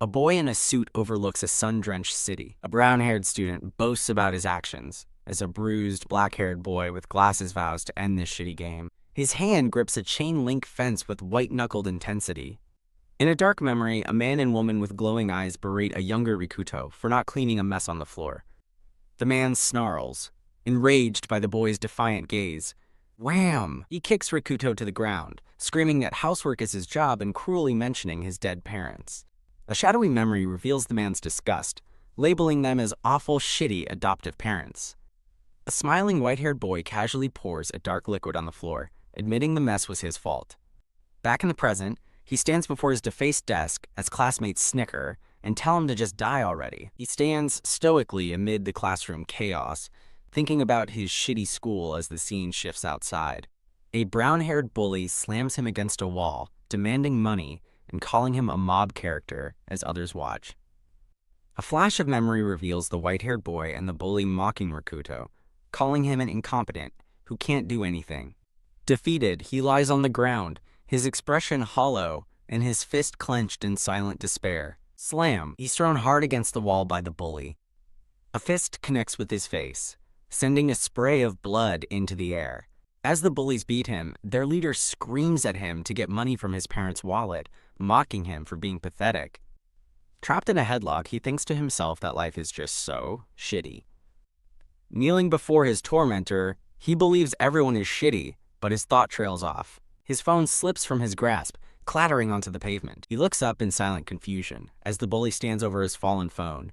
A boy in a suit overlooks a sun-drenched city. A brown-haired student boasts about his actions as a bruised, black-haired boy with glasses vows to end this shitty game. His hand grips a chain-link fence with white-knuckled intensity. In a dark memory, a man and woman with glowing eyes berate a younger Rikuto for not cleaning a mess on the floor. The man snarls, enraged by the boy's defiant gaze. Wham! He kicks Rikuto to the ground, screaming that housework is his job and cruelly mentioning his dead parents. A shadowy memory reveals the man's disgust, labeling them as awful, shitty adoptive parents. A smiling white-haired boy casually pours a dark liquid on the floor, admitting the mess was his fault. Back in the present, he stands before his defaced desk as classmates snicker and tell him to just die already. He stands stoically amid the classroom chaos, thinking about his shitty school as the scene shifts outside. A brown-haired bully slams him against a wall, demanding money and calling him a mob character as others watch. A flash of memory reveals the white-haired boy and the bully mocking Rikuto, calling him an incompetent who can't do anything. Defeated, he lies on the ground, his expression hollow and his fist clenched in silent despair. Slam! He's thrown hard against the wall by the bully. A fist connects with his face, sending a spray of blood into the air. As the bullies beat him, their leader screams at him to get money from his parents' wallet, mocking him for being pathetic. Trapped in a headlock, he thinks to himself that life is just so shitty. Kneeling before his tormentor, he believes everyone is shitty, but his thought trails off. His phone slips from his grasp, clattering onto the pavement. He looks up in silent confusion as the bully stands over his fallen phone.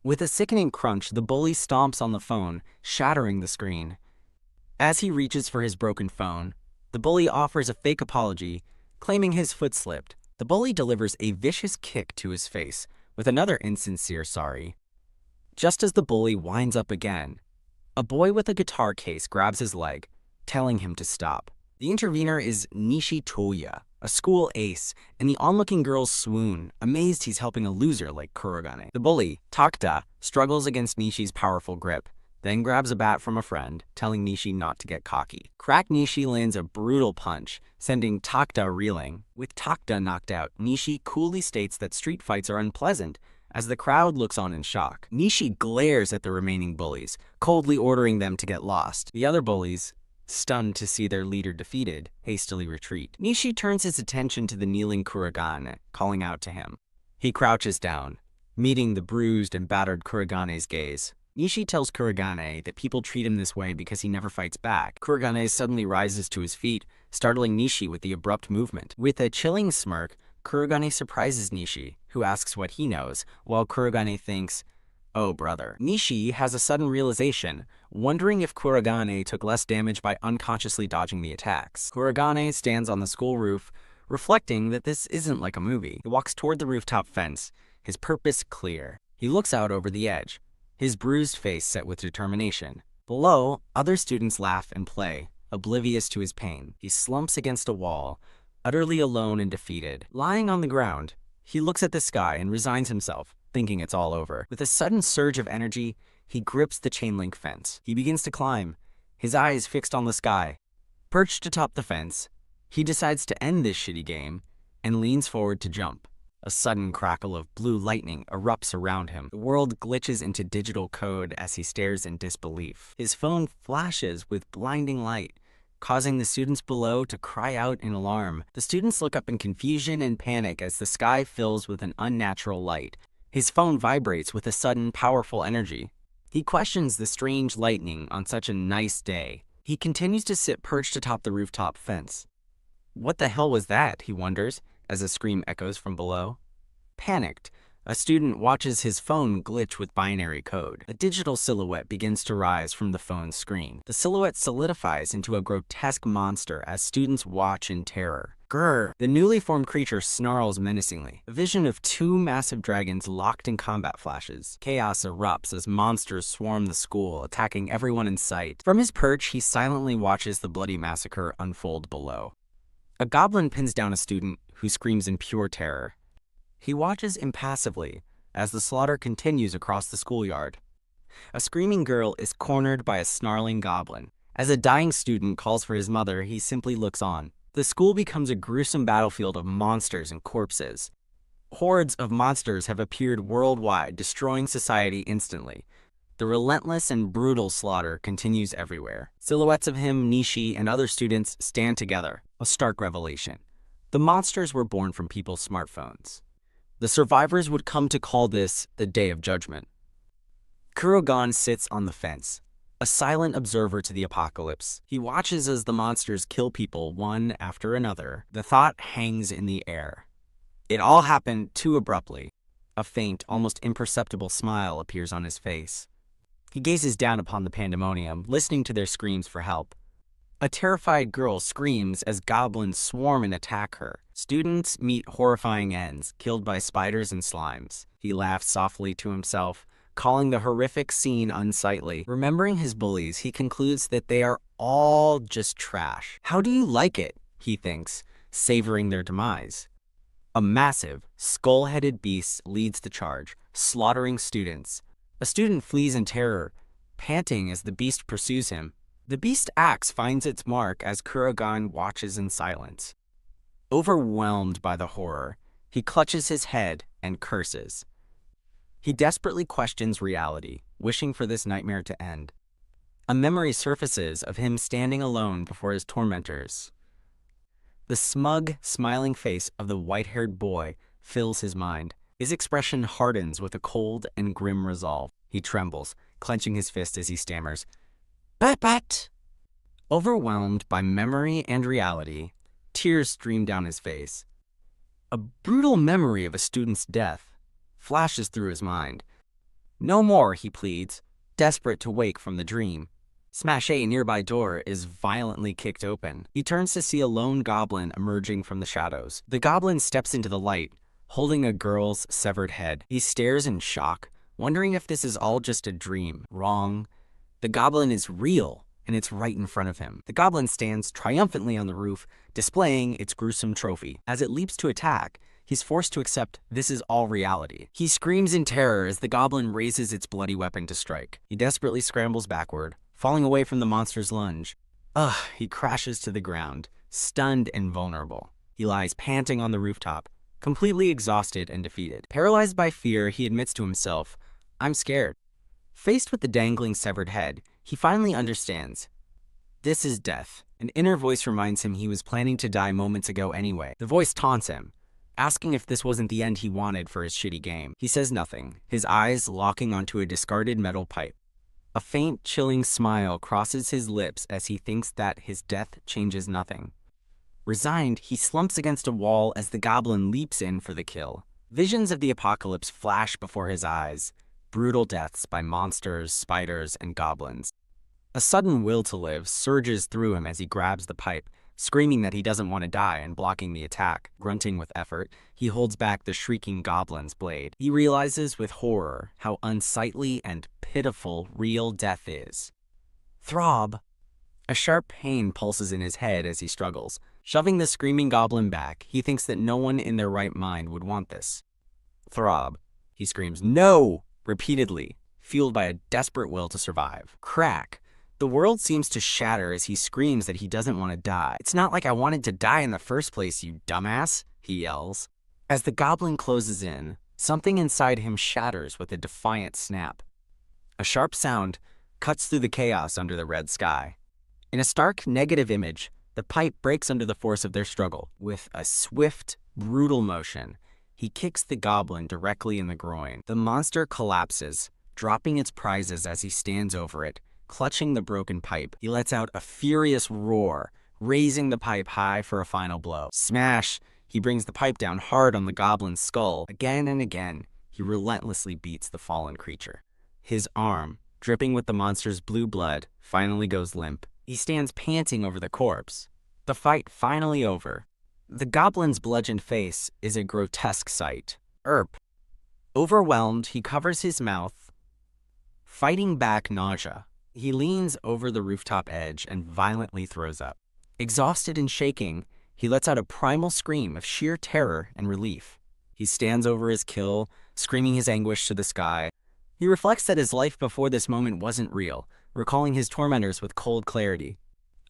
With a sickening crunch, the bully stomps on the phone, shattering the screen. As he reaches for his broken phone, the bully offers a fake apology, claiming his foot slipped. The bully delivers a vicious kick to his face with another insincere sorry. Just as the bully winds up again, a boy with a guitar case grabs his leg, telling him to stop. The intervener is Nishi Toya, a school ace, and the onlooking girls swoon, amazed he's helping a loser like Kurogane. The bully, Takta, struggles against Nishi's powerful grip, then grabs a bat from a friend, telling Nishi not to get cocky. Crack Nishi lands a brutal punch, sending Takta reeling. With Takta knocked out, Nishi coolly states that street fights are unpleasant, as the crowd looks on in shock. Nishi glares at the remaining bullies, coldly ordering them to get lost. The other bullies, stunned to see their leader defeated, hastily retreat. Nishi turns his attention to the kneeling Kurogane, calling out to him. He crouches down, meeting the bruised and battered Kurogane's gaze. Nishi tells Kurogane that people treat him this way because he never fights back. Kurogane suddenly rises to his feet, startling Nishi with the abrupt movement. With a chilling smirk, Kurogane surprises Nishi, who asks what he knows, while Kurogane thinks, "Oh, brother." Nishi has a sudden realization, wondering if Kurogane took less damage by unconsciously dodging the attacks. Kurogane stands on the school roof, reflecting that this isn't like a movie. He walks toward the rooftop fence, his purpose clear. He looks out over the edge, his bruised face set with determination. Below, other students laugh and play, oblivious to his pain. He slumps against a wall, utterly alone and defeated. Lying on the ground, he looks at the sky and resigns himself, thinking it's all over. With a sudden surge of energy, he grips the chain-link fence. He begins to climb, his eyes fixed on the sky. Perched atop the fence, he decides to end this shitty game and leans forward to jump. A sudden crackle of blue lightning erupts around him. The world glitches into digital code as he stares in disbelief. His phone flashes with blinding light, causing the students below to cry out in alarm. The students look up in confusion and panic as the sky fills with an unnatural light. His phone vibrates with a sudden, powerful energy. He questions the strange lightning on such a nice day. He continues to sit perched atop the rooftop fence. What the hell was that, he wonders, as a scream echoes from below. Panicked, a student watches his phone glitch with binary code. A digital silhouette begins to rise from the phone's screen. The silhouette solidifies into a grotesque monster as students watch in terror. Grrr! The newly formed creature snarls menacingly. A vision of two massive dragons locked in combat flashes. Chaos erupts as monsters swarm the school, attacking everyone in sight. From his perch, he silently watches the bloody massacre unfold below. A goblin pins down a student who screams in pure terror. He watches impassively as the slaughter continues across the schoolyard. A screaming girl is cornered by a snarling goblin. As a dying student calls for his mother, he simply looks on. The school becomes a gruesome battlefield of monsters and corpses. Hordes of monsters have appeared worldwide, destroying society instantly. The relentless and brutal slaughter continues everywhere. Silhouettes of him, Nishi, and other students stand together. A stark revelation. The monsters were born from people's smartphones. The survivors would come to call this the Day of Judgment. Kurogan sits on the fence, a silent observer to the apocalypse. He watches as the monsters kill people one after another. The thought hangs in the air. It all happened too abruptly. A faint, almost imperceptible smile appears on his face. He gazes down upon the pandemonium, listening to their screams for help. A terrified girl screams as goblins swarm and attack her. Students meet horrifying ends, killed by spiders and slimes. He laughs softly to himself, calling the horrific scene unsightly. Remembering his bullies, he concludes that they are all just trash. How do you like it? He thinks, savoring their demise. A massive, skull-headed beast leads the charge, slaughtering students. A student flees in terror, panting as the beast pursues him. The beast's axe finds its mark as Kurogan watches in silence. Overwhelmed by the horror, he clutches his head and curses. He desperately questions reality, wishing for this nightmare to end. A memory surfaces of him standing alone before his tormentors. The smug, smiling face of the white-haired boy fills his mind. His expression hardens with a cold and grim resolve. He trembles, clenching his fist as he stammers, "But." Overwhelmed by memory and reality, tears stream down his face. A brutal memory of a student's death flashes through his mind. "No more," he pleads, desperate to wake from the dream. Smash A nearby door is violently kicked open. He turns to see a lone goblin emerging from the shadows. The goblin steps into the light, holding a girl's severed head. He stares in shock, wondering if this is all just a dream. Wrong. The goblin is real, and it's right in front of him. The goblin stands triumphantly on the roof, displaying its gruesome trophy. As it leaps to attack, he's forced to accept this is all reality. He screams in terror as the goblin raises its bloody weapon to strike. He desperately scrambles backward, falling away from the monster's lunge. He crashes to the ground, stunned and vulnerable. He lies panting on the rooftop, completely exhausted and defeated. Paralyzed by fear, he admits to himself, "I'm scared." Faced with the dangling severed head, he finally understands. This is death. An inner voice reminds him he was planning to die moments ago anyway. The voice taunts him, asking if this wasn't the end he wanted for his shitty game. He says nothing, his eyes locking onto a discarded metal pipe. A faint, chilling smile crosses his lips as he thinks that his death changes nothing. Resigned, he slumps against a wall as the goblin leaps in for the kill. Visions of the apocalypse flash before his eyes. Brutal deaths by monsters, spiders, and goblins. A sudden will to live surges through him as he grabs the pipe, screaming that he doesn't want to die and blocking the attack. Grunting with effort, he holds back the shrieking goblin's blade. He realizes with horror how unsightly and pitiful real death is. Throb! A sharp pain pulses in his head as he struggles. Shoving the screaming goblin back, he thinks that no one in their right mind would want this. Throb! He screams, "No!" repeatedly, fueled by a desperate will to survive. Crack! The world seems to shatter as he screams that he doesn't want to die. "It's not like I wanted to die in the first place, you dumbass," he yells. As the goblin closes in, something inside him shatters with a defiant snap. A sharp sound cuts through the chaos under the red sky. In a stark, negative image, the pipe breaks under the force of their struggle. With a swift, brutal motion, he kicks the goblin directly in the groin. The monster collapses, dropping its prizes as he stands over it, clutching the broken pipe. He lets out a furious roar, raising the pipe high for a final blow. Smash! He brings the pipe down hard on the goblin's skull. Again and again, he relentlessly beats the fallen creature. His arm, dripping with the monster's blue blood, finally goes limp. He stands panting over the corpse. The fight finally over. The goblin's bludgeoned face is a grotesque sight. Overwhelmed, he covers his mouth, fighting back nausea. He leans over the rooftop edge and violently throws up. Exhausted and shaking, he lets out a primal scream of sheer terror and relief. He stands over his kill, screaming his anguish to the sky. He reflects that his life before this moment wasn't real, recalling his tormentors with cold clarity.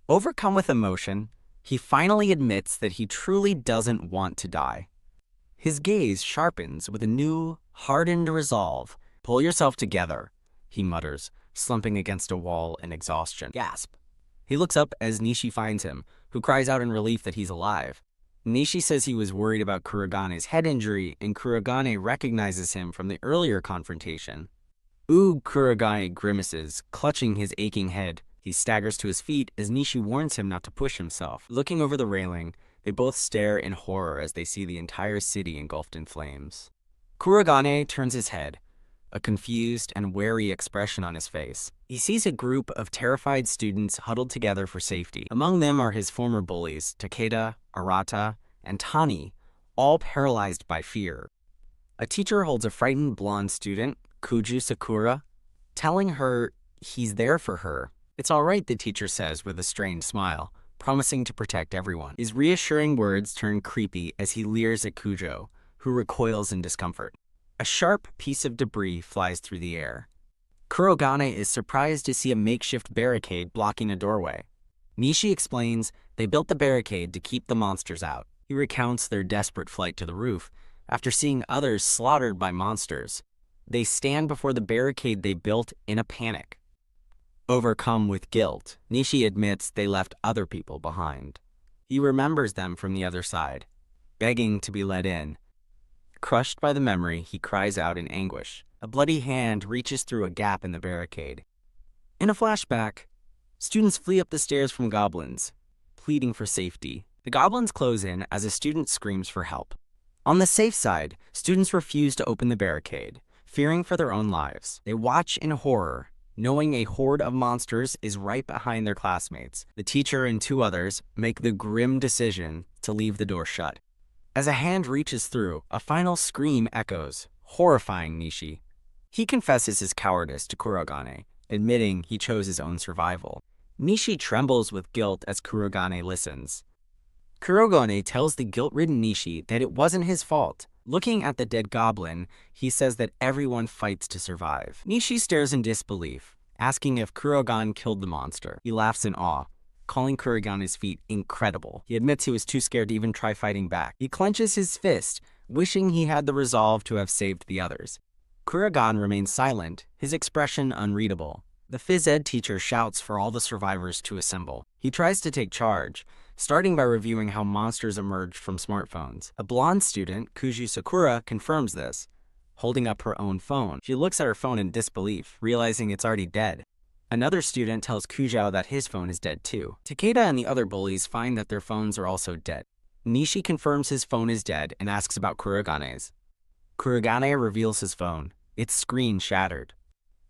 Overcome with emotion, he finally admits that he truly doesn't want to die. His gaze sharpens with a new, hardened resolve. "Pull yourself together," he mutters, slumping against a wall in exhaustion. Gasp. He looks up as Nishi finds him, who cries out in relief that he's alive. Nishi says he was worried about Kuragane's head injury, and Kuragane recognizes him from the earlier confrontation. "Ooh," Kuragane grimaces, clutching his aching head. He staggers to his feet as Nishi warns him not to push himself. Looking over the railing, they both stare in horror as they see the entire city engulfed in flames. Kuragane turns his head, a confused and wary expression on his face. He sees a group of terrified students huddled together for safety. Among them are his former bullies, Takeda, Arata, and Tani, all paralyzed by fear. A teacher holds a frightened blonde student, Kuju Sakura, telling her he's there for her. "It's all right," the teacher says with a strained smile, promising to protect everyone. His reassuring words turn creepy as he leers at Kujo, who recoils in discomfort. A sharp piece of debris flies through the air. Kurogane is surprised to see a makeshift barricade blocking a doorway. Nishi explains they built the barricade to keep the monsters out. He recounts their desperate flight to the roof after seeing others slaughtered by monsters. They stand before the barricade they built in a panic. Overcome with guilt, Nishi admits they left other people behind. He remembers them from the other side, begging to be let in. Crushed by the memory, he cries out in anguish. A bloody hand reaches through a gap in the barricade. In a flashback, students flee up the stairs from goblins, pleading for safety. The goblins close in as a student screams for help. On the safe side, students refuse to open the barricade, fearing for their own lives. They watch in horror, knowing a horde of monsters is right behind their classmates. The teacher and two others make the grim decision to leave the door shut. As a hand reaches through, a final scream echoes, horrifying Nishi. He confesses his cowardice to Kurogane, admitting he chose his own survival. Nishi trembles with guilt as Kurogane listens. Kurogane tells the guilt-ridden Nishi that it wasn't his fault. Looking at the dead goblin, he says that everyone fights to survive. Nishi stares in disbelief, asking if Kurogane killed the monster. He laughs in awe, calling Kurogane's feat incredible. He admits he was too scared to even try fighting back. He clenches his fist, wishing he had the resolve to have saved the others. Kurogane remains silent, his expression unreadable. The phys ed teacher shouts for all the survivors to assemble. He tries to take charge, starting by reviewing how monsters emerged from smartphones. A blonde student, Kuju Sakura, confirms this, holding up her own phone. She looks at her phone in disbelief, realizing it's already dead. Another student tells Kujou that his phone is dead too. Takeda and the other bullies find that their phones are also dead. Nishi confirms his phone is dead and asks about Kurogane's. Kurogane reveals his phone, its screen shattered.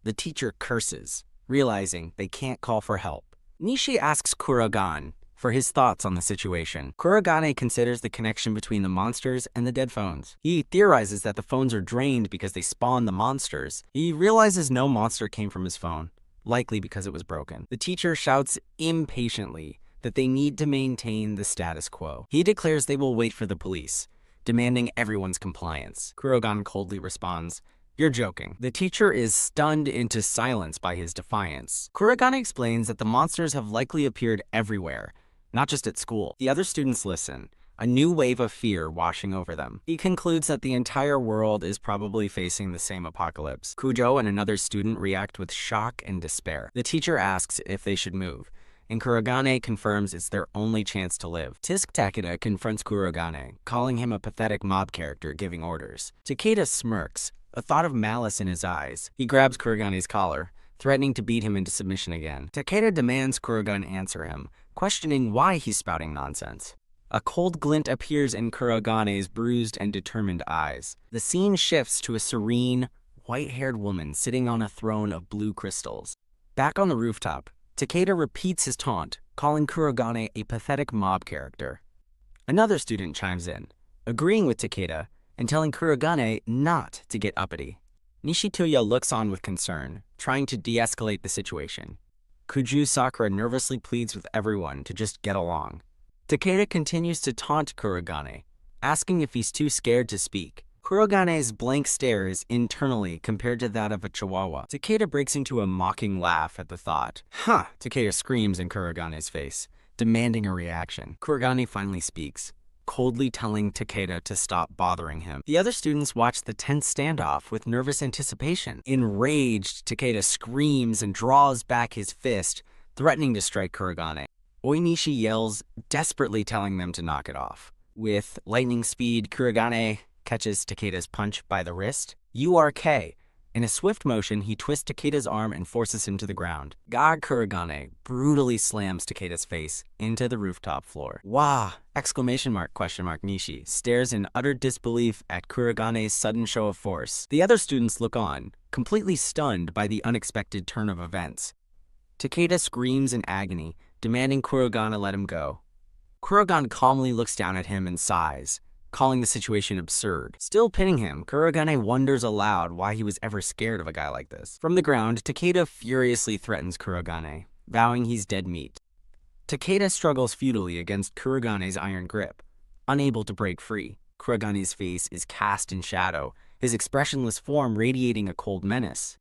The teacher curses, realizing they can't call for help. Nishi asks Kurogane for his thoughts on the situation. Kurogane considers the connection between the monsters and the dead phones. He theorizes that the phones are drained because they spawn the monsters. He realizes no monster came from his phone, likely because it was broken. The teacher shouts impatiently that they need to maintain the status quo. He declares they will wait for the police, demanding everyone's compliance. Kurogane coldly responds, "You're joking." The teacher is stunned into silence by his defiance. Kurogane explains that the monsters have likely appeared everywhere, not just at school. The other students listen, a new wave of fear washing over them. He concludes that the entire world is probably facing the same apocalypse. Kujo and another student react with shock and despair. The teacher asks if they should move, and Kurogane confirms it's their only chance to live. Takeda confronts Kurogane, calling him a pathetic mob character giving orders. Takeda smirks, a thought of malice in his eyes. He grabs Kurogane's collar, threatening to beat him into submission again. Takeda demands Kurogane answer him, questioning why he's spouting nonsense. A cold glint appears in Kurogane's bruised and determined eyes. The scene shifts to a serene, white-haired woman sitting on a throne of blue crystals. Back on the rooftop, Takeda repeats his taunt, calling Kurogane a pathetic mob character. Another student chimes in, agreeing with Takeda and telling Kurogane not to get uppity. Nishitoya looks on with concern, trying to de-escalate the situation. Kuju Sakura nervously pleads with everyone to just get along. Takeda continues to taunt Kurogane, asking if he's too scared to speak. Kurogane's blank stare is internally compared to that of a chihuahua. Takeda breaks into a mocking laugh at the thought. "Huh!" Takeda screams in Kurogane's face, demanding a reaction. Kurogane finally speaks, coldly telling Takeda to stop bothering him. The other students watch the tense standoff with nervous anticipation. Enraged, Takeda screams and draws back his fist, threatening to strike Kurogane. Oinishi yells, desperately telling them to knock it off. With lightning speed, Kurogane catches Takeda's punch by the wrist. URK. In a swift motion, he twists Takeda's arm and forces him to the ground. Ga Kurogane brutally slams Takeda's face into the rooftop floor. Wah! Nishi stares in utter disbelief at Kurogane's sudden show of force. The other students look on, completely stunned by the unexpected turn of events. Takeda screams in agony, demanding Kurogane let him go. Kurogane calmly looks down at him and sighs, calling the situation absurd. Still pinning him, Kurogane wonders aloud why he was ever scared of a guy like this. From the ground, Takeda furiously threatens Kurogane, vowing he's dead meat. Takeda struggles futilely against Kurogane's iron grip, unable to break free. Kurogane's face is cast in shadow, his expressionless form radiating a cold menace.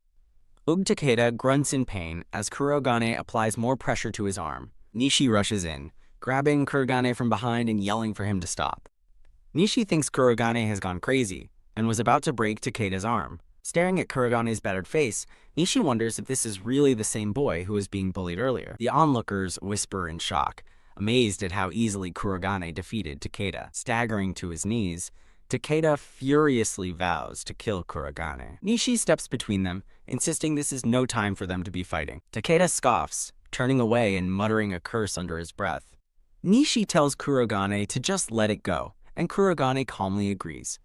Takeda grunts in pain as Kurogane applies more pressure to his arm. Nishi rushes in, grabbing Kurogane from behind and yelling for him to stop. Nishi thinks Kurogane has gone crazy and was about to break Takeda's arm. Staring at Kurogane's battered face, Nishi wonders if this is really the same boy who was being bullied earlier. The onlookers whisper in shock, amazed at how easily Kurogane defeated Takeda. Staggering to his knees, Takeda furiously vows to kill Kurogane. Nishi steps between them, insisting this is no time for them to be fighting. Takeda scoffs, turning away and muttering a curse under his breath. Nishi tells Kurogane to just let it go, and Kurogane calmly agrees.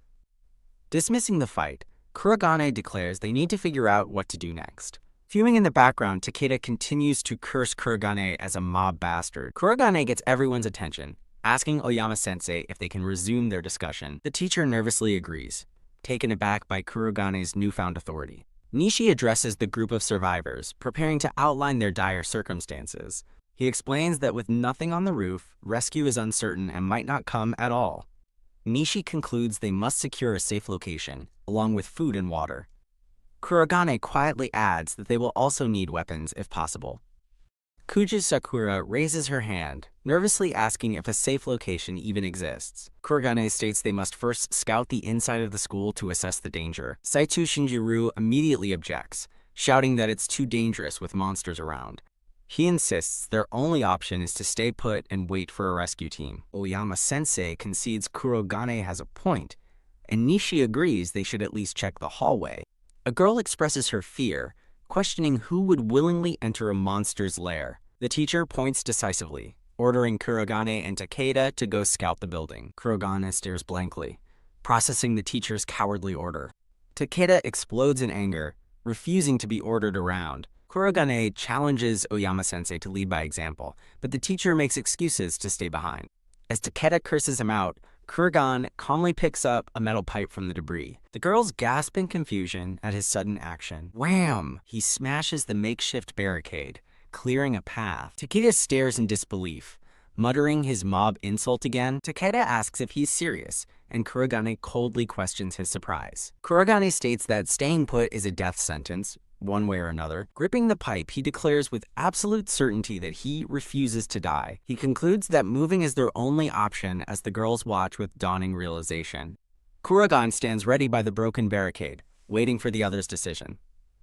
Dismissing the fight, Kurogane declares they need to figure out what to do next. Fuming in the background, Takeda continues to curse Kurogane as a mob bastard. Kurogane gets everyone's attention, asking Oyama-sensei if they can resume their discussion. The teacher nervously agrees, taken aback by Kurogane's newfound authority. Nishi addresses the group of survivors, preparing to outline their dire circumstances. He explains that with nothing on the roof, rescue is uncertain and might not come at all. Nishi concludes they must secure a safe location, along with food and water. Kurogane quietly adds that they will also need weapons if possible. Kuju Sakura raises her hand, nervously asking if a safe location even exists. Kurogane states they must first scout the inside of the school to assess the danger. Saitu Shinjiro immediately objects, shouting that it's too dangerous with monsters around. He insists their only option is to stay put and wait for a rescue team. Oyama-sensei concedes Kurogane has a point, and Nishi agrees they should at least check the hallway. A girl expresses her fear, questioning who would willingly enter a monster's lair. The teacher points decisively, ordering Kurogane and Takeda to go scout the building. Kurogane stares blankly, processing the teacher's cowardly order. Takeda explodes in anger, refusing to be ordered around. Kurogane challenges Oyama-sensei to lead by example, but the teacher makes excuses to stay behind. As Takeda curses him out, Kurogane calmly picks up a metal pipe from the debris. The girls gasp in confusion at his sudden action. Wham! He smashes the makeshift barricade, clearing a path. Takeda stares in disbelief, muttering his mob insult again. Takeda asks if he's serious, and Kurogane coldly questions his surprise. Kurogane states that staying put is a death sentence, one way or another. Gripping the pipe, he declares with absolute certainty that he refuses to die. He concludes that moving is their only option as the girls watch with dawning realization. Kurogane stands ready by the broken barricade, waiting for the others' decision.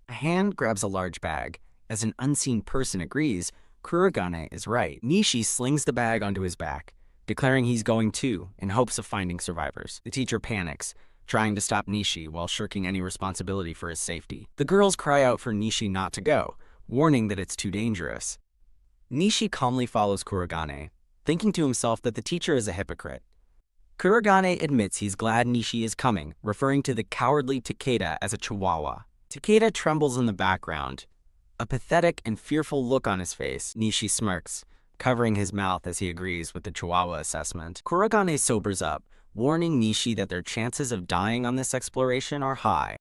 A hand grabs a large bag. As an unseen person agrees, Kurogane is right. Nishi slings the bag onto his back, declaring he's going too, in hopes of finding survivors. The teacher panics, trying to stop Nishi while shirking any responsibility for his safety. The girls cry out for Nishi not to go, warning that it's too dangerous. Nishi calmly follows Kurogane, thinking to himself that the teacher is a hypocrite. Kurogane admits he's glad Nishi is coming, referring to the cowardly Takeda as a chihuahua. Takeda trembles in the background, a pathetic and fearful look on his face. Nishi smirks, covering his mouth as he agrees with the chihuahua assessment. Kurogane sobers up, warning Nishi that their chances of dying on this exploration are high.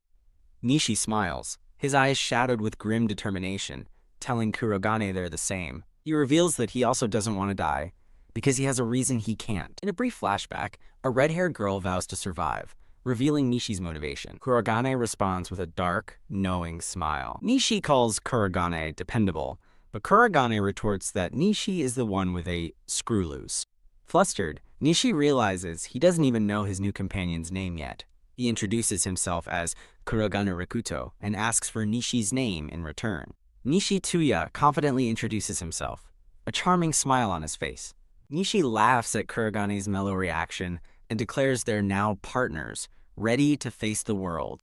Nishi smiles, his eyes shadowed with grim determination, telling Kurogane they're the same. He reveals that he also doesn't want to die, because he has a reason he can't. In a brief flashback, a red-haired girl vows to survive, revealing Nishi's motivation. Kurogane responds with a dark, knowing smile. Nishi calls Kurogane dependable, but Kurogane retorts that Nishi is the one with a screw loose. Flustered, Nishi realizes he doesn't even know his new companion's name yet. He introduces himself as Kurogane Rikuto and asks for Nishi's name in return. Nishi Tuya confidently introduces himself, a charming smile on his face. Nishi laughs at Kurogane's mellow reaction and declares they're now partners, ready to face the world.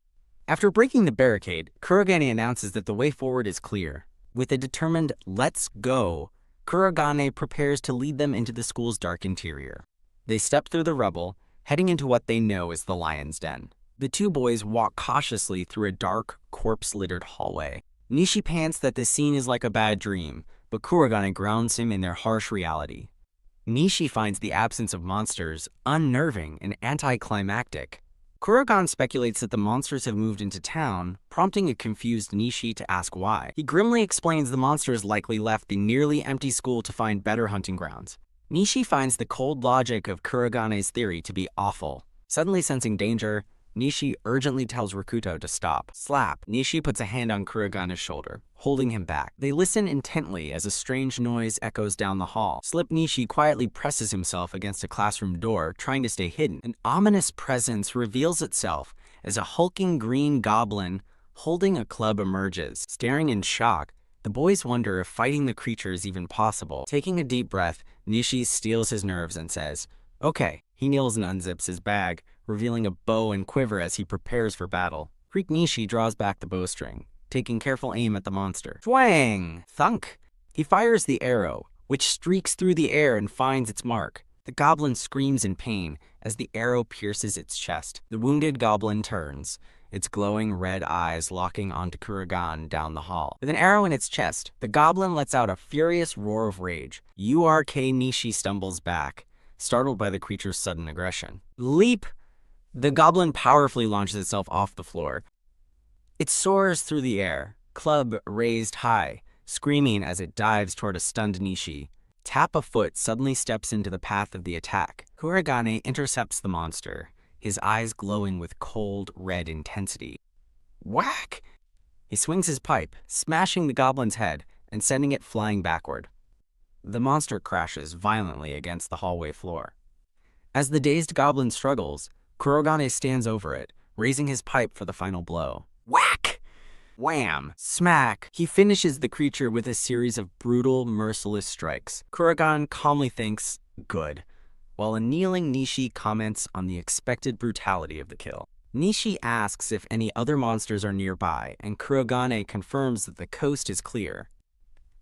After breaking the barricade, Kurogane announces that the way forward is clear. With a determined "let's go," Kurogane prepares to lead them into the school's dark interior. They step through the rubble, heading into what they know is the lion's den. The two boys walk cautiously through a dark, corpse-littered hallway. Nishi pants that the scene is like a bad dream, but Kurogane grounds him in their harsh reality. Nishi finds the absence of monsters unnerving and anticlimactic. Kurogane speculates that the monsters have moved into town, prompting a confused Nishi to ask why. He grimly explains the monsters likely left the nearly empty school to find better hunting grounds. Nishi finds the cold logic of Kurogane's theory to be awful. Suddenly sensing danger, Nishi urgently tells Rikuto to stop. Slap! Nishi puts a hand on Kurogane's shoulder, holding him back. They listen intently as a strange noise echoes down the hall. Slip Nishi quietly presses himself against a classroom door, trying to stay hidden. An ominous presence reveals itself as a hulking green goblin holding a club emerges. Staring in shock, the boys wonder if fighting the creature is even possible. Taking a deep breath, Nishi steels his nerves and says, "Okay." He kneels and unzips his bag, revealing a bow and quiver as he prepares for battle. Freak Nishi draws back the bowstring, taking careful aim at the monster. Twang! Thunk! He fires the arrow, which streaks through the air and finds its mark. The goblin screams in pain as the arrow pierces its chest. The wounded goblin turns, its glowing red eyes locking onto Kurogane down the hall. With an arrow in its chest, the goblin lets out a furious roar of rage. URK Nishi stumbles back, startled by the creature's sudden aggression. Leap! The goblin powerfully launches itself off the floor. It soars through the air, club raised high, screaming as it dives toward a stunned Nishi. Tap a foot suddenly steps into the path of the attack. Kurogane intercepts the monster, his eyes glowing with cold, red intensity. Whack! He swings his pipe, smashing the goblin's head and sending it flying backward. The monster crashes violently against the hallway floor. As the dazed goblin struggles, Kurogane stands over it, raising his pipe for the final blow. Whack! Wham! Smack! He finishes the creature with a series of brutal, merciless strikes. Kurogane calmly thinks, good, while a kneeling Nishi comments on the expected brutality of the kill. Nishi asks if any other monsters are nearby, and Kurogane confirms that the coast is clear.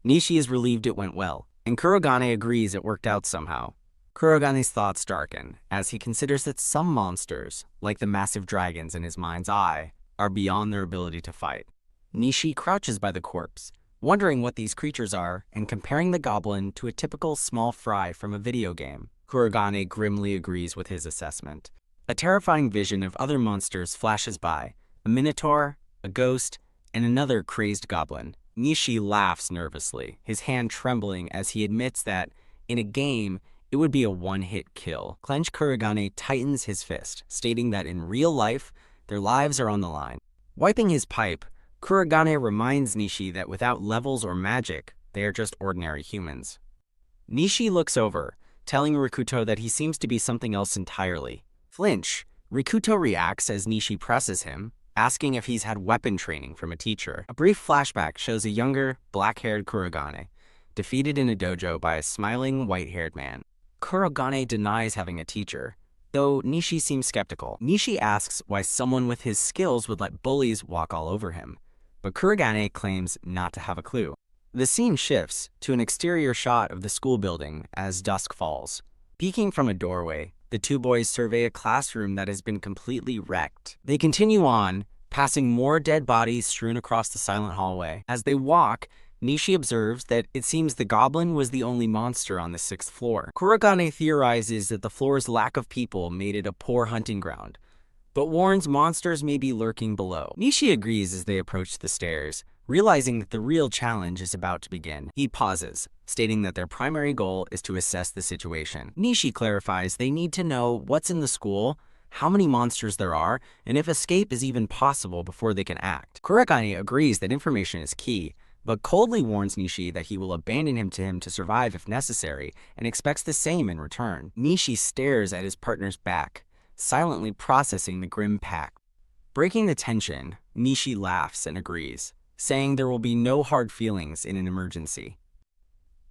Nishi is relieved it went well, and Kurogane agrees it worked out somehow. Kurogane's thoughts darken as he considers that some monsters, like the massive dragons in his mind's eye, are beyond their ability to fight. Nishi crouches by the corpse, wondering what these creatures are and comparing the goblin to a typical small fry from a video game. Kurogane grimly agrees with his assessment. A terrifying vision of other monsters flashes by, a minotaur, a ghost, and another crazed goblin. Nishi laughs nervously, his hand trembling as he admits that, in a game, it would be a one-hit kill. Clenched Kurogane tightens his fist, stating that in real life, their lives are on the line. Wiping his pipe, Kurogane reminds Nishi that without levels or magic, they are just ordinary humans. Nishi looks over, telling Rikuto that he seems to be something else entirely. Flinch, Rikuto reacts as Nishi presses him, asking if he's had weapon training from a teacher. A brief flashback shows a younger, black-haired Kurogane, defeated in a dojo by a smiling, white-haired man. Kurogane denies having a teacher, though Nishi seems skeptical. Nishi asks why someone with his skills would let bullies walk all over him, but Kurogane claims not to have a clue. The scene shifts to an exterior shot of the school building as dusk falls. Peeking from a doorway, the two boys survey a classroom that has been completely wrecked. They continue on, passing more dead bodies strewn across the silent hallway. As they walk, Nishi observes that it seems the goblin was the only monster on the 6th floor. Kurogane theorizes that the floor's lack of people made it a poor hunting ground, but warns monsters may be lurking below. Nishi agrees as they approach the stairs, realizing that the real challenge is about to begin. He pauses, stating that their primary goal is to assess the situation. Nishi clarifies they need to know what's in the school, how many monsters there are, and if escape is even possible before they can act. Kurogane agrees that information is key, but coldly warns Nishi that he will abandon him to survive if necessary, and expects the same in return. Nishi stares at his partner's back, silently processing the grim pact. Breaking the tension, Nishi laughs and agrees, saying there will be no hard feelings in an emergency.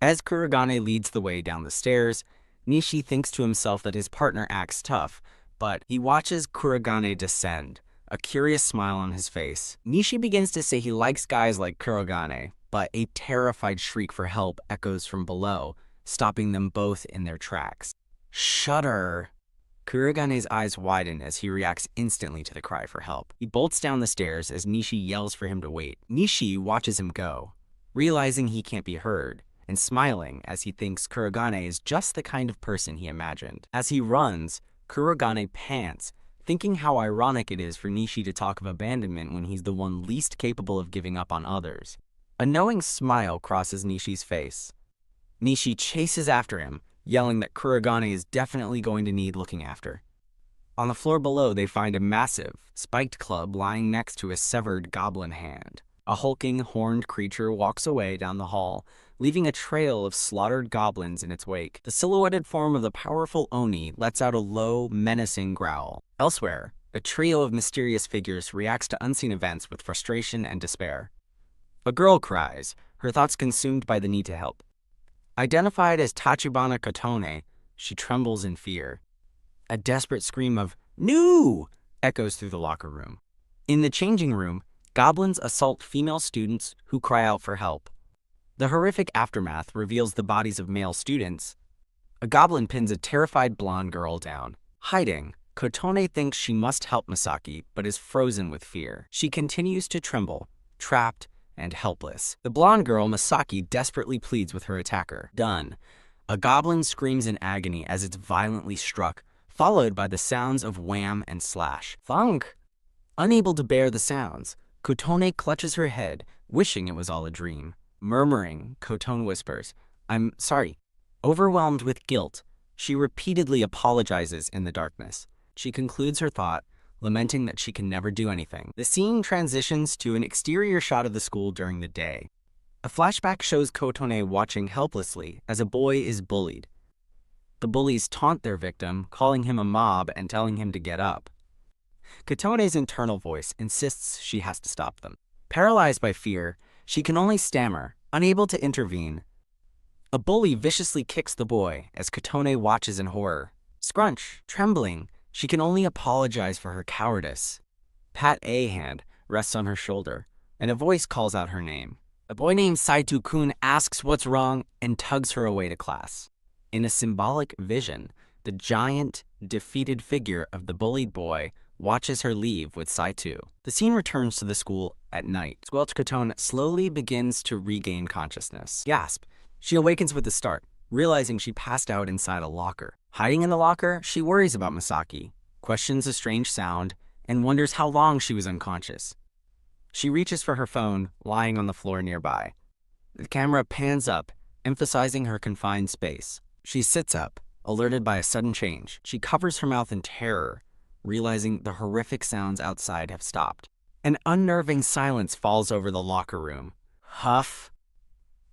As Kurogane leads the way down the stairs, Nishi thinks to himself that his partner acts tough, but he watches Kurogane descend, a curious smile on his face. Nishi begins to say he likes guys like Kurogane, but a terrified shriek for help echoes from below, stopping them both in their tracks. Shudder! Kurogane's eyes widen as he reacts instantly to the cry for help. He bolts down the stairs as Nishi yells for him to wait. Nishi watches him go, realizing he can't be heard, and smiling as he thinks Kurogane is just the kind of person he imagined. As he runs, Kurogane pants, thinking how ironic it is for Nishi to talk of abandonment when he's the one least capable of giving up on others. A knowing smile crosses Nishi's face. Nishi chases after him, yelling that Kurogane is definitely going to need looking after. On the floor below, they find a massive, spiked club lying next to a severed goblin hand. A hulking, horned creature walks away down the hall, leaving a trail of slaughtered goblins in its wake. The silhouetted form of the powerful Oni lets out a low, menacing growl. Elsewhere, a trio of mysterious figures reacts to unseen events with frustration and despair. A girl cries, her thoughts consumed by the need to help. Identified as Tachibana Kotone, she trembles in fear. A desperate scream of "No!" echoes through the locker room. In the changing room, goblins assault female students who cry out for help. The horrific aftermath reveals the bodies of male students. A goblin pins a terrified blonde girl down. Hiding, Kotone thinks she must help Misaki, but is frozen with fear. She continues to tremble, trapped and helpless. The blonde girl, Misaki, desperately pleads with her attacker. Done. A goblin screams in agony as it's violently struck, followed by the sounds of wham and slash. Thunk! Unable to bear the sounds, Kotone clutches her head, wishing it was all a dream. Murmuring, Kotone whispers, "I'm sorry." Overwhelmed with guilt, she repeatedly apologizes in the darkness. She concludes her thought, lamenting that she can never do anything. The scene transitions to an exterior shot of the school during the day. A flashback shows Kotone watching helplessly as a boy is bullied. The bullies taunt their victim, calling him a mob and telling him to get up. Kotone's internal voice insists she has to stop them. Paralyzed by fear, she can only stammer, unable to intervene. A bully viciously kicks the boy as Kotone watches in horror. Scrunch, trembling, she can only apologize for her cowardice. Pat A hand rests on her shoulder, and a voice calls out her name. A boy named Saito-kun asks what's wrong and tugs her away to class. In a symbolic vision, the giant, defeated figure of the bullied boy watches her leave with Saito. The scene returns to the school at night. Squelch Kotone slowly begins to regain consciousness. Gasp! She awakens with a start, realizing she passed out inside a locker. Hiding in the locker, she worries about Misaki, questions a strange sound, and wonders how long she was unconscious. She reaches for her phone, lying on the floor nearby. The camera pans up, emphasizing her confined space. She sits up, alerted by a sudden change. She covers her mouth in terror, realizing the horrific sounds outside have stopped. An unnerving silence falls over the locker room. Huff!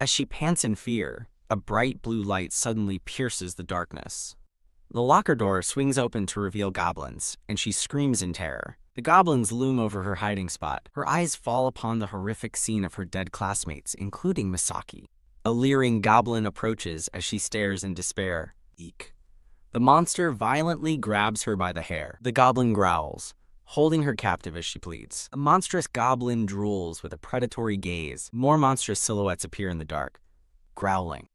As she pants in fear, a bright blue light suddenly pierces the darkness. The locker door swings open to reveal goblins, and she screams in terror. The goblins loom over her hiding spot. Her eyes fall upon the horrific scene of her dead classmates, including Misaki. A leering goblin approaches as she stares in despair. Eek. The monster violently grabs her by the hair. The goblin growls, holding her captive as she pleads. A monstrous goblin drools with a predatory gaze. More monstrous silhouettes appear in the dark, growling.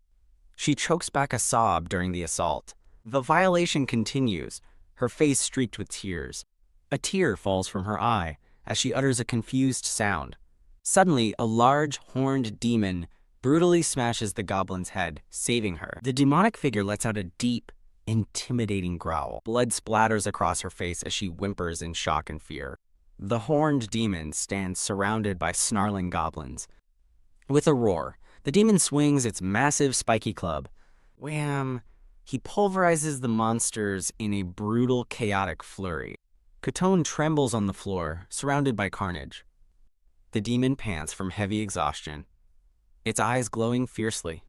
She chokes back a sob during the assault. The violation continues, her face streaked with tears. A tear falls from her eye as she utters a confused sound. Suddenly, a large, horned demon brutally smashes the goblin's head, saving her. The demonic figure lets out a deep, intimidating growl. Blood splatters across her face as she whimpers in shock and fear. The horned demon stands surrounded by snarling goblins. With a roar, the demon swings its massive spiky club. Wham! He pulverizes the monsters in a brutal, chaotic flurry. Kotone trembles on the floor, surrounded by carnage. The demon pants from heavy exhaustion, its eyes glowing fiercely.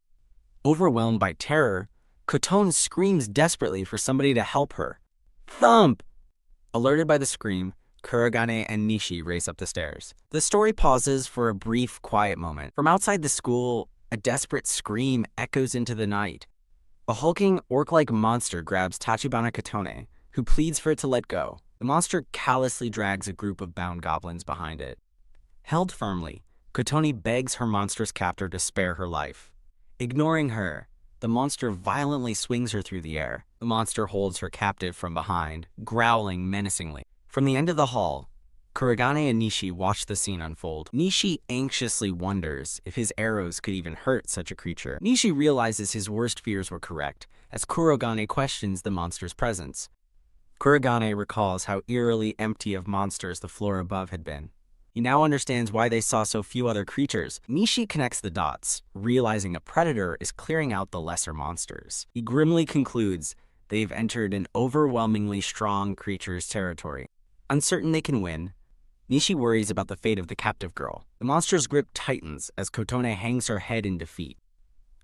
Overwhelmed by terror, Kotone screams desperately for somebody to help her. Thump! Alerted by the scream, Kurogane and Nishi race up the stairs. The story pauses for a brief, quiet moment. From outside the school, a desperate scream echoes into the night. A hulking, orc-like monster grabs Tachibana Kotone, who pleads for it to let go. The monster callously drags a group of bound goblins behind it. Held firmly, Kotone begs her monstrous captor to spare her life. Ignoring her, the monster violently swings her through the air. The monster holds her captive from behind, growling menacingly. From the end of the hall, Kurogane and Nishi watch the scene unfold. Nishi anxiously wonders if his arrows could even hurt such a creature. Nishi realizes his worst fears were correct, as Kurogane questions the monster's presence. Kurogane recalls how eerily empty of monsters the floor above had been. He now understands why they saw so few other creatures. Nishi connects the dots, realizing a predator is clearing out the lesser monsters. He grimly concludes they've entered an overwhelmingly strong creature's territory. Uncertain they can win, Nishi worries about the fate of the captive girl. The monster's grip tightens as Kotone hangs her head in defeat.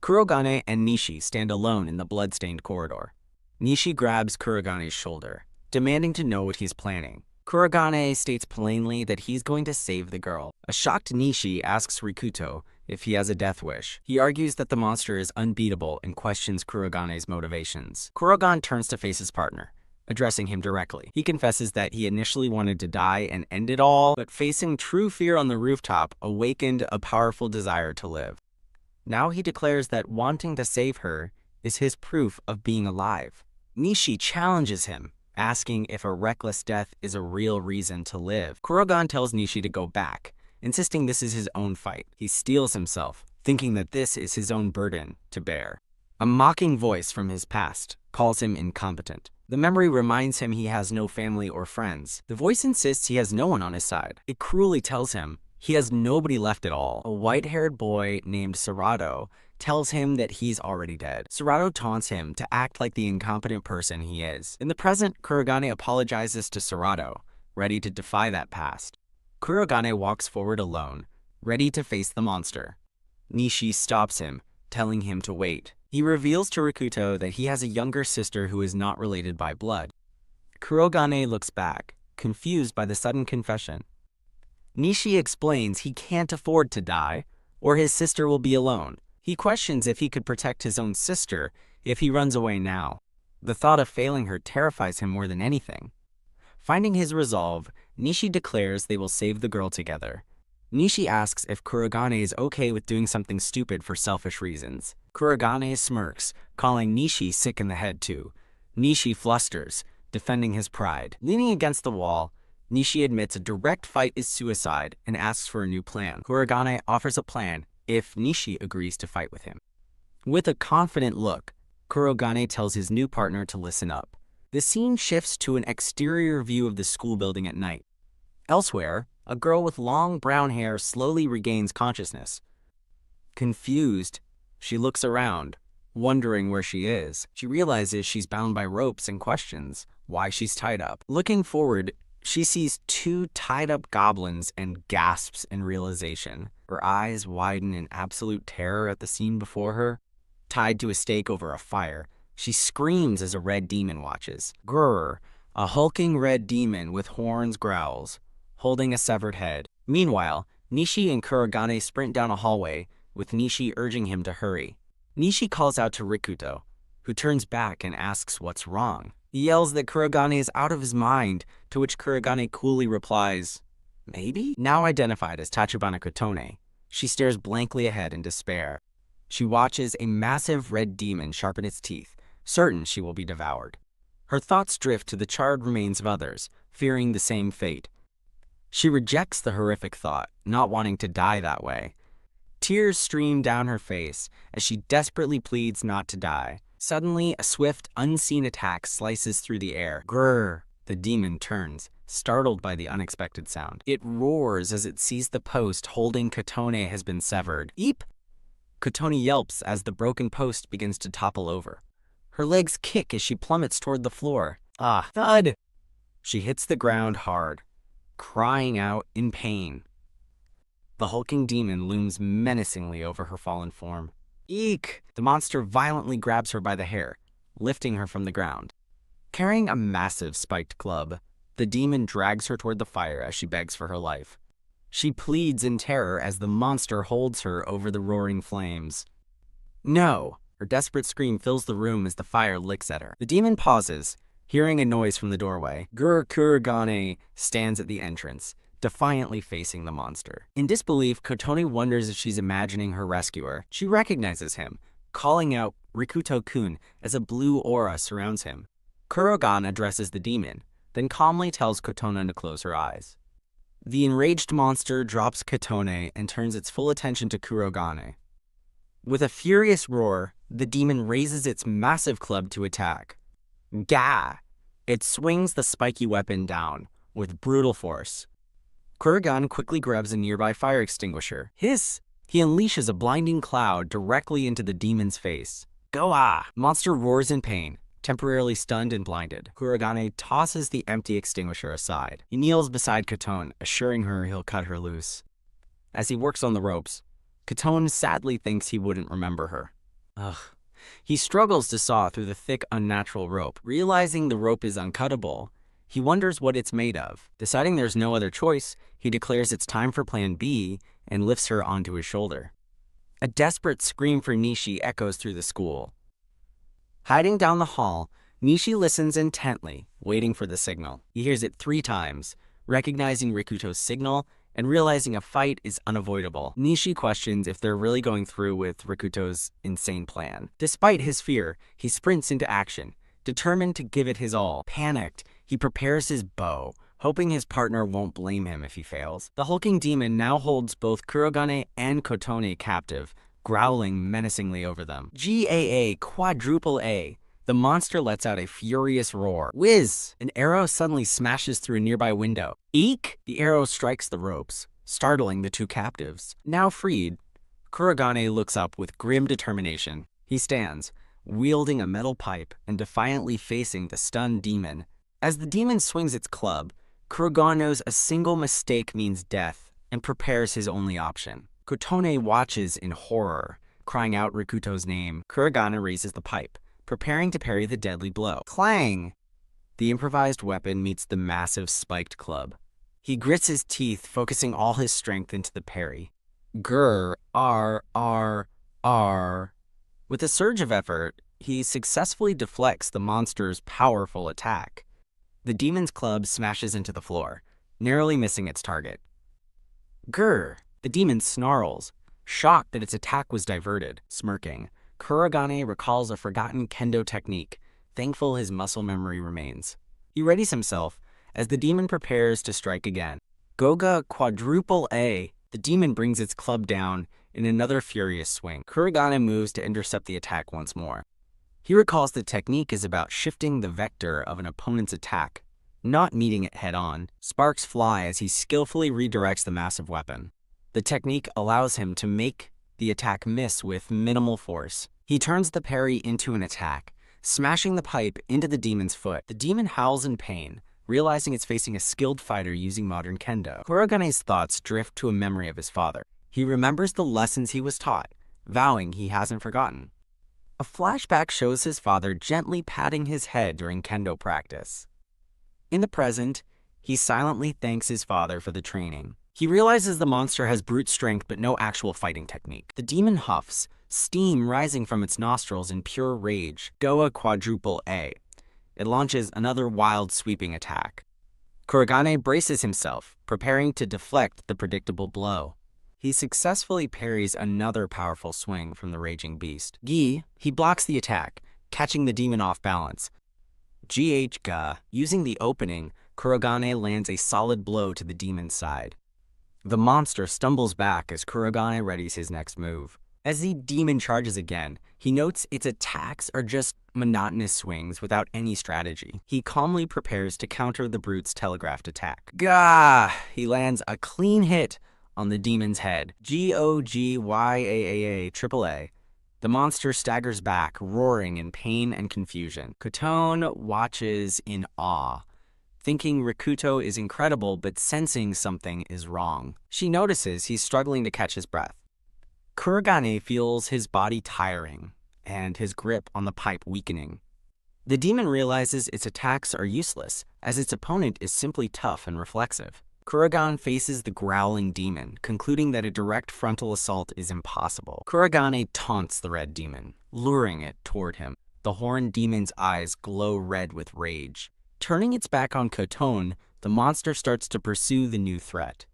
Kurogane and Nishi stand alone in the blood-stained corridor. Nishi grabs Kurogane's shoulder, demanding to know what he's planning. Kurogane states plainly that he's going to save the girl. A shocked Nishi asks Rikuto if he has a death wish. He argues that the monster is unbeatable and questions Kurogane's motivations. Kurogane turns to face his partner, addressing him directly. He confesses that he initially wanted to die and end it all, but facing true fear on the rooftop awakened a powerful desire to live. Now he declares that wanting to save her is his proof of being alive. Nishi challenges him, asking if a reckless death is a real reason to live. Kurogane tells Nishi to go back, insisting this is his own fight. He steels himself, thinking that this is his own burden to bear. A mocking voice from his past calls him incompetent. The memory reminds him he has no family or friends. The voice insists he has no one on his side. It cruelly tells him he has nobody left at all. A white-haired boy named Serato tells him that he's already dead. Serato taunts him to act like the incompetent person he is. In the present, Kurogane apologizes to Serato, ready to defy that past. Kurogane walks forward alone, ready to face the monster. Nishi stops him, telling him to wait. He reveals to Rikuto that he has a younger sister who is not related by blood. Kurogane looks back, confused by the sudden confession. Nishi explains he can't afford to die, or his sister will be alone. He questions if he could protect his own sister if he runs away now. The thought of failing her terrifies him more than anything. Finding his resolve, Nishi declares they will save the girl together. Nishi asks if Kurogane is okay with doing something stupid for selfish reasons. Kurogane smirks, calling Nishi sick in the head too. Nishi flusters, defending his pride. Leaning against the wall, Nishi admits a direct fight is suicide and asks for a new plan. Kurogane offers a plan if Nishi agrees to fight with him. With a confident look, Kurogane tells his new partner to listen up. The scene shifts to an exterior view of the school building at night. Elsewhere, a girl with long brown hair slowly regains consciousness. Confused, she looks around, wondering where she is. She realizes she's bound by ropes and questions why she's tied up. Looking forward, she sees two tied-up goblins and gasps in realization. Her eyes widen in absolute terror at the scene before her. Tied to a stake over a fire, she screams as a red demon watches. Grrr, a hulking red demon with horns growls, holding a severed head. Meanwhile, Nishi and Kurogane sprint down a hallway, with Nishi urging him to hurry. Nishi calls out to Rikuto, who turns back and asks what's wrong. He yells that Kurogane is out of his mind, to which Kurogane coolly replies, "Maybe?" Now identified as Tachibana Kotone, she stares blankly ahead in despair. She watches a massive red demon sharpen its teeth, certain she will be devoured. Her thoughts drift to the charred remains of others, fearing the same fate. She rejects the horrific thought, not wanting to die that way. Tears stream down her face as she desperately pleads not to die. Suddenly, a swift, unseen attack slices through the air. Grrr! The demon turns, startled by the unexpected sound. It roars as it sees the post holding Kotone has been severed. Eep! Kotone yelps as the broken post begins to topple over. Her legs kick as she plummets toward the floor. Ah, thud! She hits the ground hard, crying out in pain. The hulking demon looms menacingly over her fallen form. Eek! The monster violently grabs her by the hair, lifting her from the ground. Carrying a massive spiked club, the demon drags her toward the fire as she begs for her life. She pleads in terror as the monster holds her over the roaring flames. No! Her desperate scream fills the room as the fire licks at her. The demon pauses, hearing a noise from the doorway. Kurogane stands at the entrance, defiantly facing the monster. In disbelief, Kotone wonders if she's imagining her rescuer. She recognizes him, calling out Rikuto-kun as a blue aura surrounds him. Kurogan addresses the demon, then calmly tells Kotone to close her eyes. The enraged monster drops Kotone and turns its full attention to Kurogane. With a furious roar, the demon raises its massive club to attack. Gah! It swings the spiky weapon down, with brutal force. Kurogan quickly grabs a nearby fire extinguisher. Hiss! He unleashes a blinding cloud directly into the demon's face. Go-ah! Monster roars in pain, temporarily stunned and blinded. Kurogane tosses the empty extinguisher aside. He kneels beside Kotone, assuring her he'll cut her loose. As he works on the ropes, Kotone sadly thinks he wouldn't remember her. Ugh. He struggles to saw through the thick, unnatural rope. Realizing the rope is uncuttable, he wonders what it's made of. Deciding there's no other choice, he declares it's time for Plan B and lifts her onto his shoulder. A desperate scream for Nishi echoes through the school. Hiding down the hall, Nishi listens intently, waiting for the signal. He hears it 3 times, recognizing Rikuto's signal and realizing a fight is unavoidable. Nishi questions if they're really going through with Rikuto's insane plan. Despite his fear, he sprints into action, determined to give it his all. Panicked, he prepares his bow, hoping his partner won't blame him if he fails. The hulking demon now holds both Kurogane and Kotone captive, growling menacingly over them. GAA quadruple A. The monster lets out a furious roar. Whiz! An arrow suddenly smashes through a nearby window. Eek! The arrow strikes the ropes, startling the 2 captives. Now freed, Kurogane looks up with grim determination. He stands, wielding a metal pipe and defiantly facing the stunned demon. As the demon swings its club, Kurogane knows a single mistake means death and prepares his only option. Kotone watches in horror, crying out Rikuto's name. Kurogane raises the pipe, preparing to parry the deadly blow. Clang! The improvised weapon meets the massive spiked club. He grits his teeth, focusing all his strength into the parry. Grr, R, R, R. With a surge of effort, he successfully deflects the monster's powerful attack. The demon's club smashes into the floor, narrowly missing its target. Grr! The demon snarls, shocked that its attack was diverted. Smirking, Kurogane recalls a forgotten kendo technique, thankful his muscle memory remains. He readies himself as the demon prepares to strike again. Goga quadruple A. The demon brings its club down in another furious swing. Kurogane moves to intercept the attack once more. He recalls the technique is about shifting the vector of an opponent's attack, not meeting it head-on. Sparks fly as he skillfully redirects the massive weapon. The technique allows him to make the attack miss with minimal force. He turns the parry into an attack, smashing the pipe into the demon's foot. The demon howls in pain, realizing it's facing a skilled fighter using modern kendo. Kurogane's thoughts drift to a memory of his father. He remembers the lessons he was taught, vowing he hasn't forgotten. A flashback shows his father gently patting his head during kendo practice. In the present, he silently thanks his father for the training. He realizes the monster has brute strength but no actual fighting technique. The demon huffs, steam rising from its nostrils in pure rage. Goa quadruple A. It launches another wild sweeping attack. Kurogane braces himself, preparing to deflect the predictable blow. He successfully parries another powerful swing from the raging beast. He blocks the attack, catching the demon off balance. Ga. Using the opening, Kurogane lands a solid blow to the demon's side. The monster stumbles back as Kurogane readies his next move. As the demon charges again, he notes its attacks are just monotonous swings without any strategy. He calmly prepares to counter the brute's telegraphed attack. Gah! He lands a clean hit on the demon's head. Gogyaaa triple A. The monster staggers back, roaring in pain and confusion. Kotone watches in awe, thinking Rikuto is incredible but sensing something is wrong. She notices he's struggling to catch his breath. Kurogane feels his body tiring and his grip on the pipe weakening. The demon realizes its attacks are useless, as its opponent is simply tough and reflexive. Kurogane faces the growling demon, concluding that a direct frontal assault is impossible. Kurogane taunts the red demon, luring it toward him. The horned demon's eyes glow red with rage. Turning its back on Kotone, the monster starts to pursue the new threat.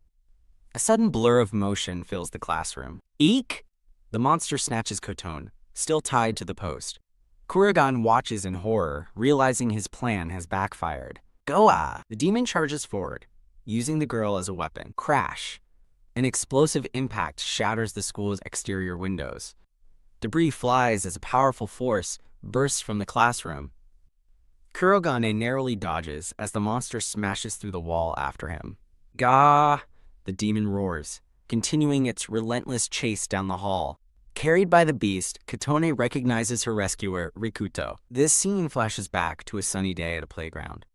A sudden blur of motion fills the classroom. Eek! The monster snatches Kotone, still tied to the post. Kurogane watches in horror, realizing his plan has backfired. Goa! The demon charges forward, using the girl as a weapon. Crash! An explosive impact shatters the school's exterior windows. Debris flies as a powerful force bursts from the classroom. Kurogane narrowly dodges as the monster smashes through the wall after him. Gah! The demon roars, continuing its relentless chase down the hall. Carried by the beast, Kotone recognizes her rescuer, Rikuto. This scene flashes back to a sunny day at a playground.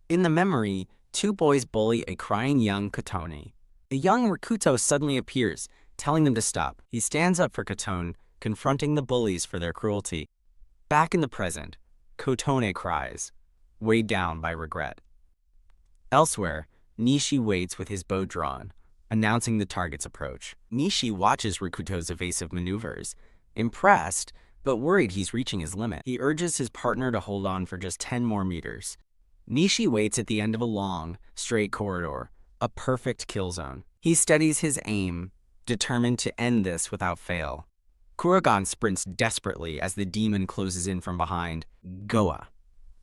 In the memory, two boys bully a crying young Kotone. A young Rikuto suddenly appears, telling them to stop. He stands up for Kotone, confronting the bullies for their cruelty. Back in the present, Kotone cries, weighed down by regret. Elsewhere, Nishi waits with his bow drawn, announcing the target's approach. Nishi watches Rikuto's evasive maneuvers, impressed, but worried he's reaching his limit. He urges his partner to hold on for just 10 more meters. Nishi waits at the end of a long, straight corridor, a perfect kill zone. He steadies his aim, determined to end this without fail. Kurogane sprints desperately as the demon closes in from behind. Goa!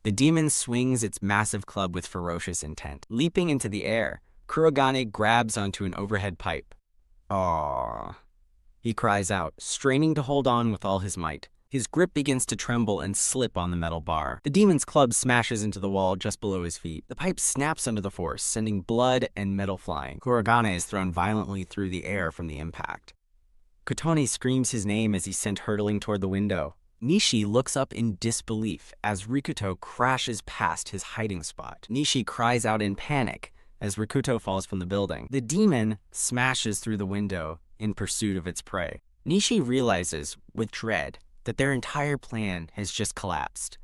The demon swings its massive club with ferocious intent. Leaping into the air, Kurogane grabs onto an overhead pipe. Aww. He cries out, straining to hold on with all his might. His grip begins to tremble and slip on the metal bar. The demon's club smashes into the wall just below his feet. The pipe snaps under the force, sending blood and metal flying. Kurogane is thrown violently through the air from the impact. Kotone screams his name as he's sent hurtling toward the window. Nishi looks up in disbelief as Rikuto crashes past his hiding spot. Nishi cries out in panic as Rikuto falls from the building. The demon smashes through the window in pursuit of its prey. Nishi realizes, with dread, that their entire plan has just collapsed.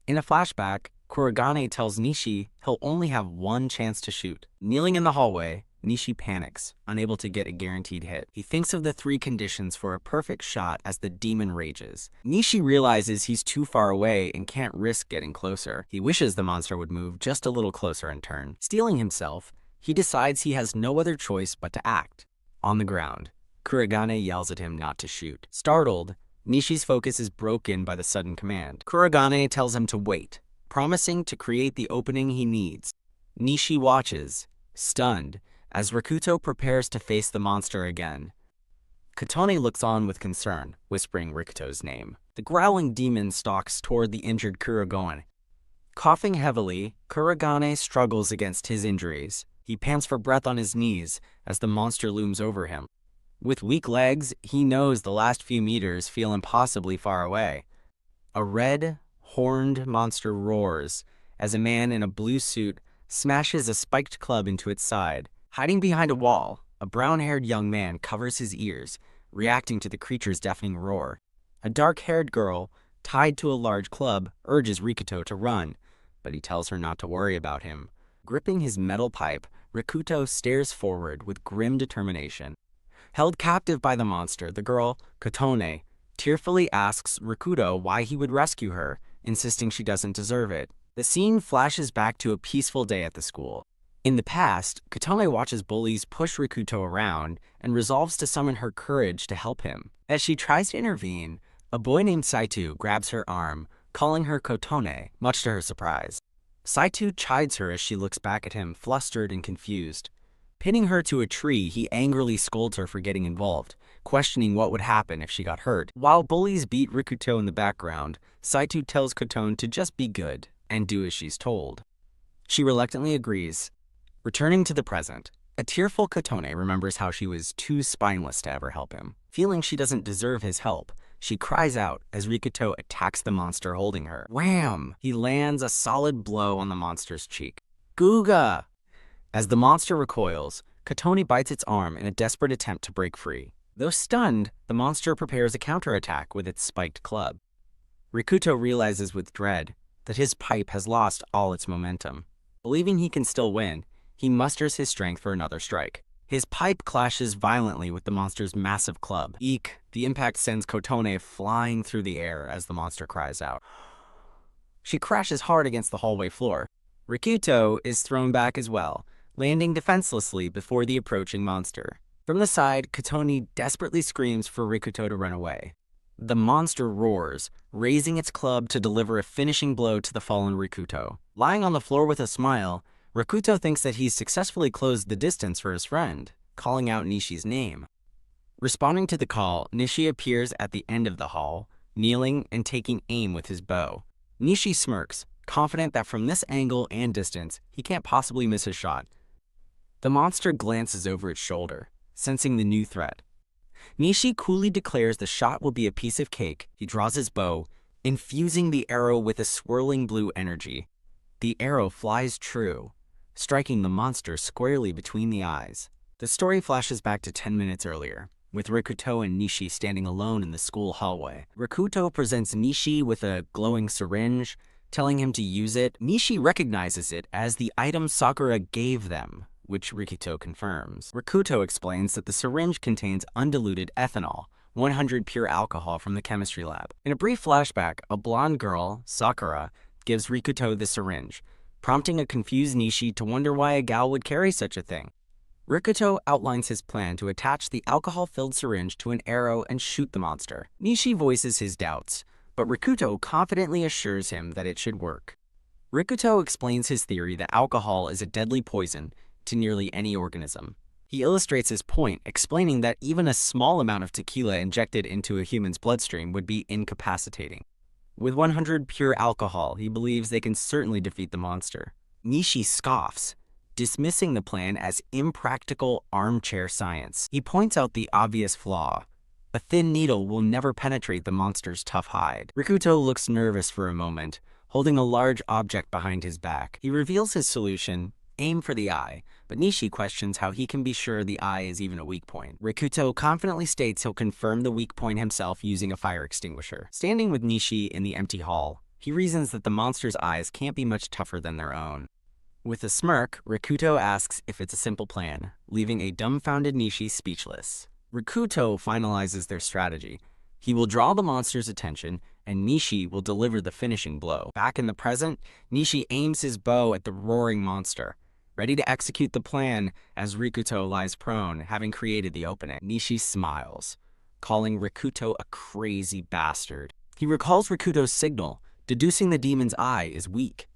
In a flashback, Kurogane tells Nishi he'll only have one chance to shoot. Kneeling in the hallway, Nishi panics, unable to get a guaranteed hit. He thinks of the 3 conditions for a perfect shot as the demon rages. Nishi realizes he's too far away and can't risk getting closer. He wishes the monster would move just a little closer in turn. Steeling himself, he decides he has no other choice but to act. On the ground, Kurogane yells at him not to shoot. Startled, Nishi's focus is broken by the sudden command. Kurogane tells him to wait, promising to create the opening he needs. Nishi watches, stunned, as Rikuto prepares to face the monster again. Kotone looks on with concern, whispering Rikuto's name. The growling demon stalks toward the injured Kurogane. Coughing heavily, Kurogane struggles against his injuries. He pants for breath on his knees as the monster looms over him. With weak legs, he knows the last few meters feel impossibly far away. A red, horned monster roars as a man in a blue suit smashes a spiked club into its side. Hiding behind a wall, a brown-haired young man covers his ears, reacting to the creature's deafening roar. A dark-haired girl, tied to a large club, urges Rikuto to run, but he tells her not to worry about him. Gripping his metal pipe, Rikuto stares forward with grim determination. Held captive by the monster, the girl, Kotone, tearfully asks Rikuto why he would rescue her, insisting she doesn't deserve it. The scene flashes back to a peaceful day at the school. In the past, Kotone watches bullies push Rikuto around and resolves to summon her courage to help him. As she tries to intervene, a boy named Saitu grabs her arm, calling her Kotone, much to her surprise. Saitu chides her as she looks back at him, flustered and confused. Pinning her to a tree, he angrily scolds her for getting involved, questioning what would happen if she got hurt. While bullies beat Rikuto in the background, Saitu tells Kotone to just be good and do as she's told. She reluctantly agrees. Returning to the present, a tearful Kotone remembers how she was too spineless to ever help him. Feeling she doesn't deserve his help, she cries out as Rikuto attacks the monster holding her. Wham! He lands a solid blow on the monster's cheek. Googa! As the monster recoils, Katoni bites its arm in a desperate attempt to break free. Though stunned, the monster prepares a counterattack with its spiked club. Rikuto realizes with dread that his pipe has lost all its momentum. Believing he can still win, he musters his strength for another strike. His pipe clashes violently with the monster's massive club. Eek! The impact sends Kotone flying through the air as the monster cries out. She crashes hard against the hallway floor. Rikuto is thrown back as well, landing defenselessly before the approaching monster. From the side, Katoni desperately screams for Rikuto to run away. The monster roars, raising its club to deliver a finishing blow to the fallen Rikuto. Lying on the floor with a smile, Rikuto thinks that he's successfully closed the distance for his friend, calling out Nishi's name. Responding to the call, Nishi appears at the end of the hall, kneeling and taking aim with his bow. Nishi smirks, confident that from this angle and distance, he can't possibly miss his shot. The monster glances over its shoulder, sensing the new threat. Nishi coolly declares the shot will be a piece of cake. He draws his bow, infusing the arrow with a swirling blue energy. The arrow flies true, striking the monster squarely between the eyes. The story flashes back to 10 minutes earlier, with Rikuto and Nishi standing alone in the school hallway. Rikuto presents Nishi with a glowing syringe, telling him to use it. Nishi recognizes it as the item Sakura gave them, which Rikuto confirms. Rikuto explains that the syringe contains undiluted ethanol, 100 pure alcohol from the chemistry lab. In a brief flashback, a blonde girl, Sakura, gives Rikuto the syringe, prompting a confused Nishi to wonder why a gal would carry such a thing. Rikuto outlines his plan to attach the alcohol-filled syringe to an arrow and shoot the monster. Nishi voices his doubts, but Rikuto confidently assures him that it should work. Rikuto explains his theory that alcohol is a deadly poison to nearly any organism. He illustrates his point, explaining that even a small amount of tequila injected into a human's bloodstream would be incapacitating. With 100 pure alcohol, he believes they can certainly defeat the monster. Nishi scoffs, dismissing the plan as impractical armchair science. He points out the obvious flaw. A thin needle will never penetrate the monster's tough hide. Rikuto looks nervous for a moment, holding a large object behind his back. He reveals his solution: aim for the eye, but Nishi questions how he can be sure the eye is even a weak point. Rikuto confidently states he'll confirm the weak point himself using a fire extinguisher. Standing with Nishi in the empty hall, he reasons that the monster's eyes can't be much tougher than their own. With a smirk, Rikuto asks if it's a simple plan, leaving a dumbfounded Nishi speechless. Rikuto finalizes their strategy. He will draw the monster's attention, and Nishi will deliver the finishing blow. Back in the present, Nishi aims his bow at the roaring monster, ready to execute the plan as Rikuto lies prone, having created the opening. Nishi smiles, calling Rikuto a crazy bastard. He recalls Rikuto's signal, deducing the demon's eye is weak.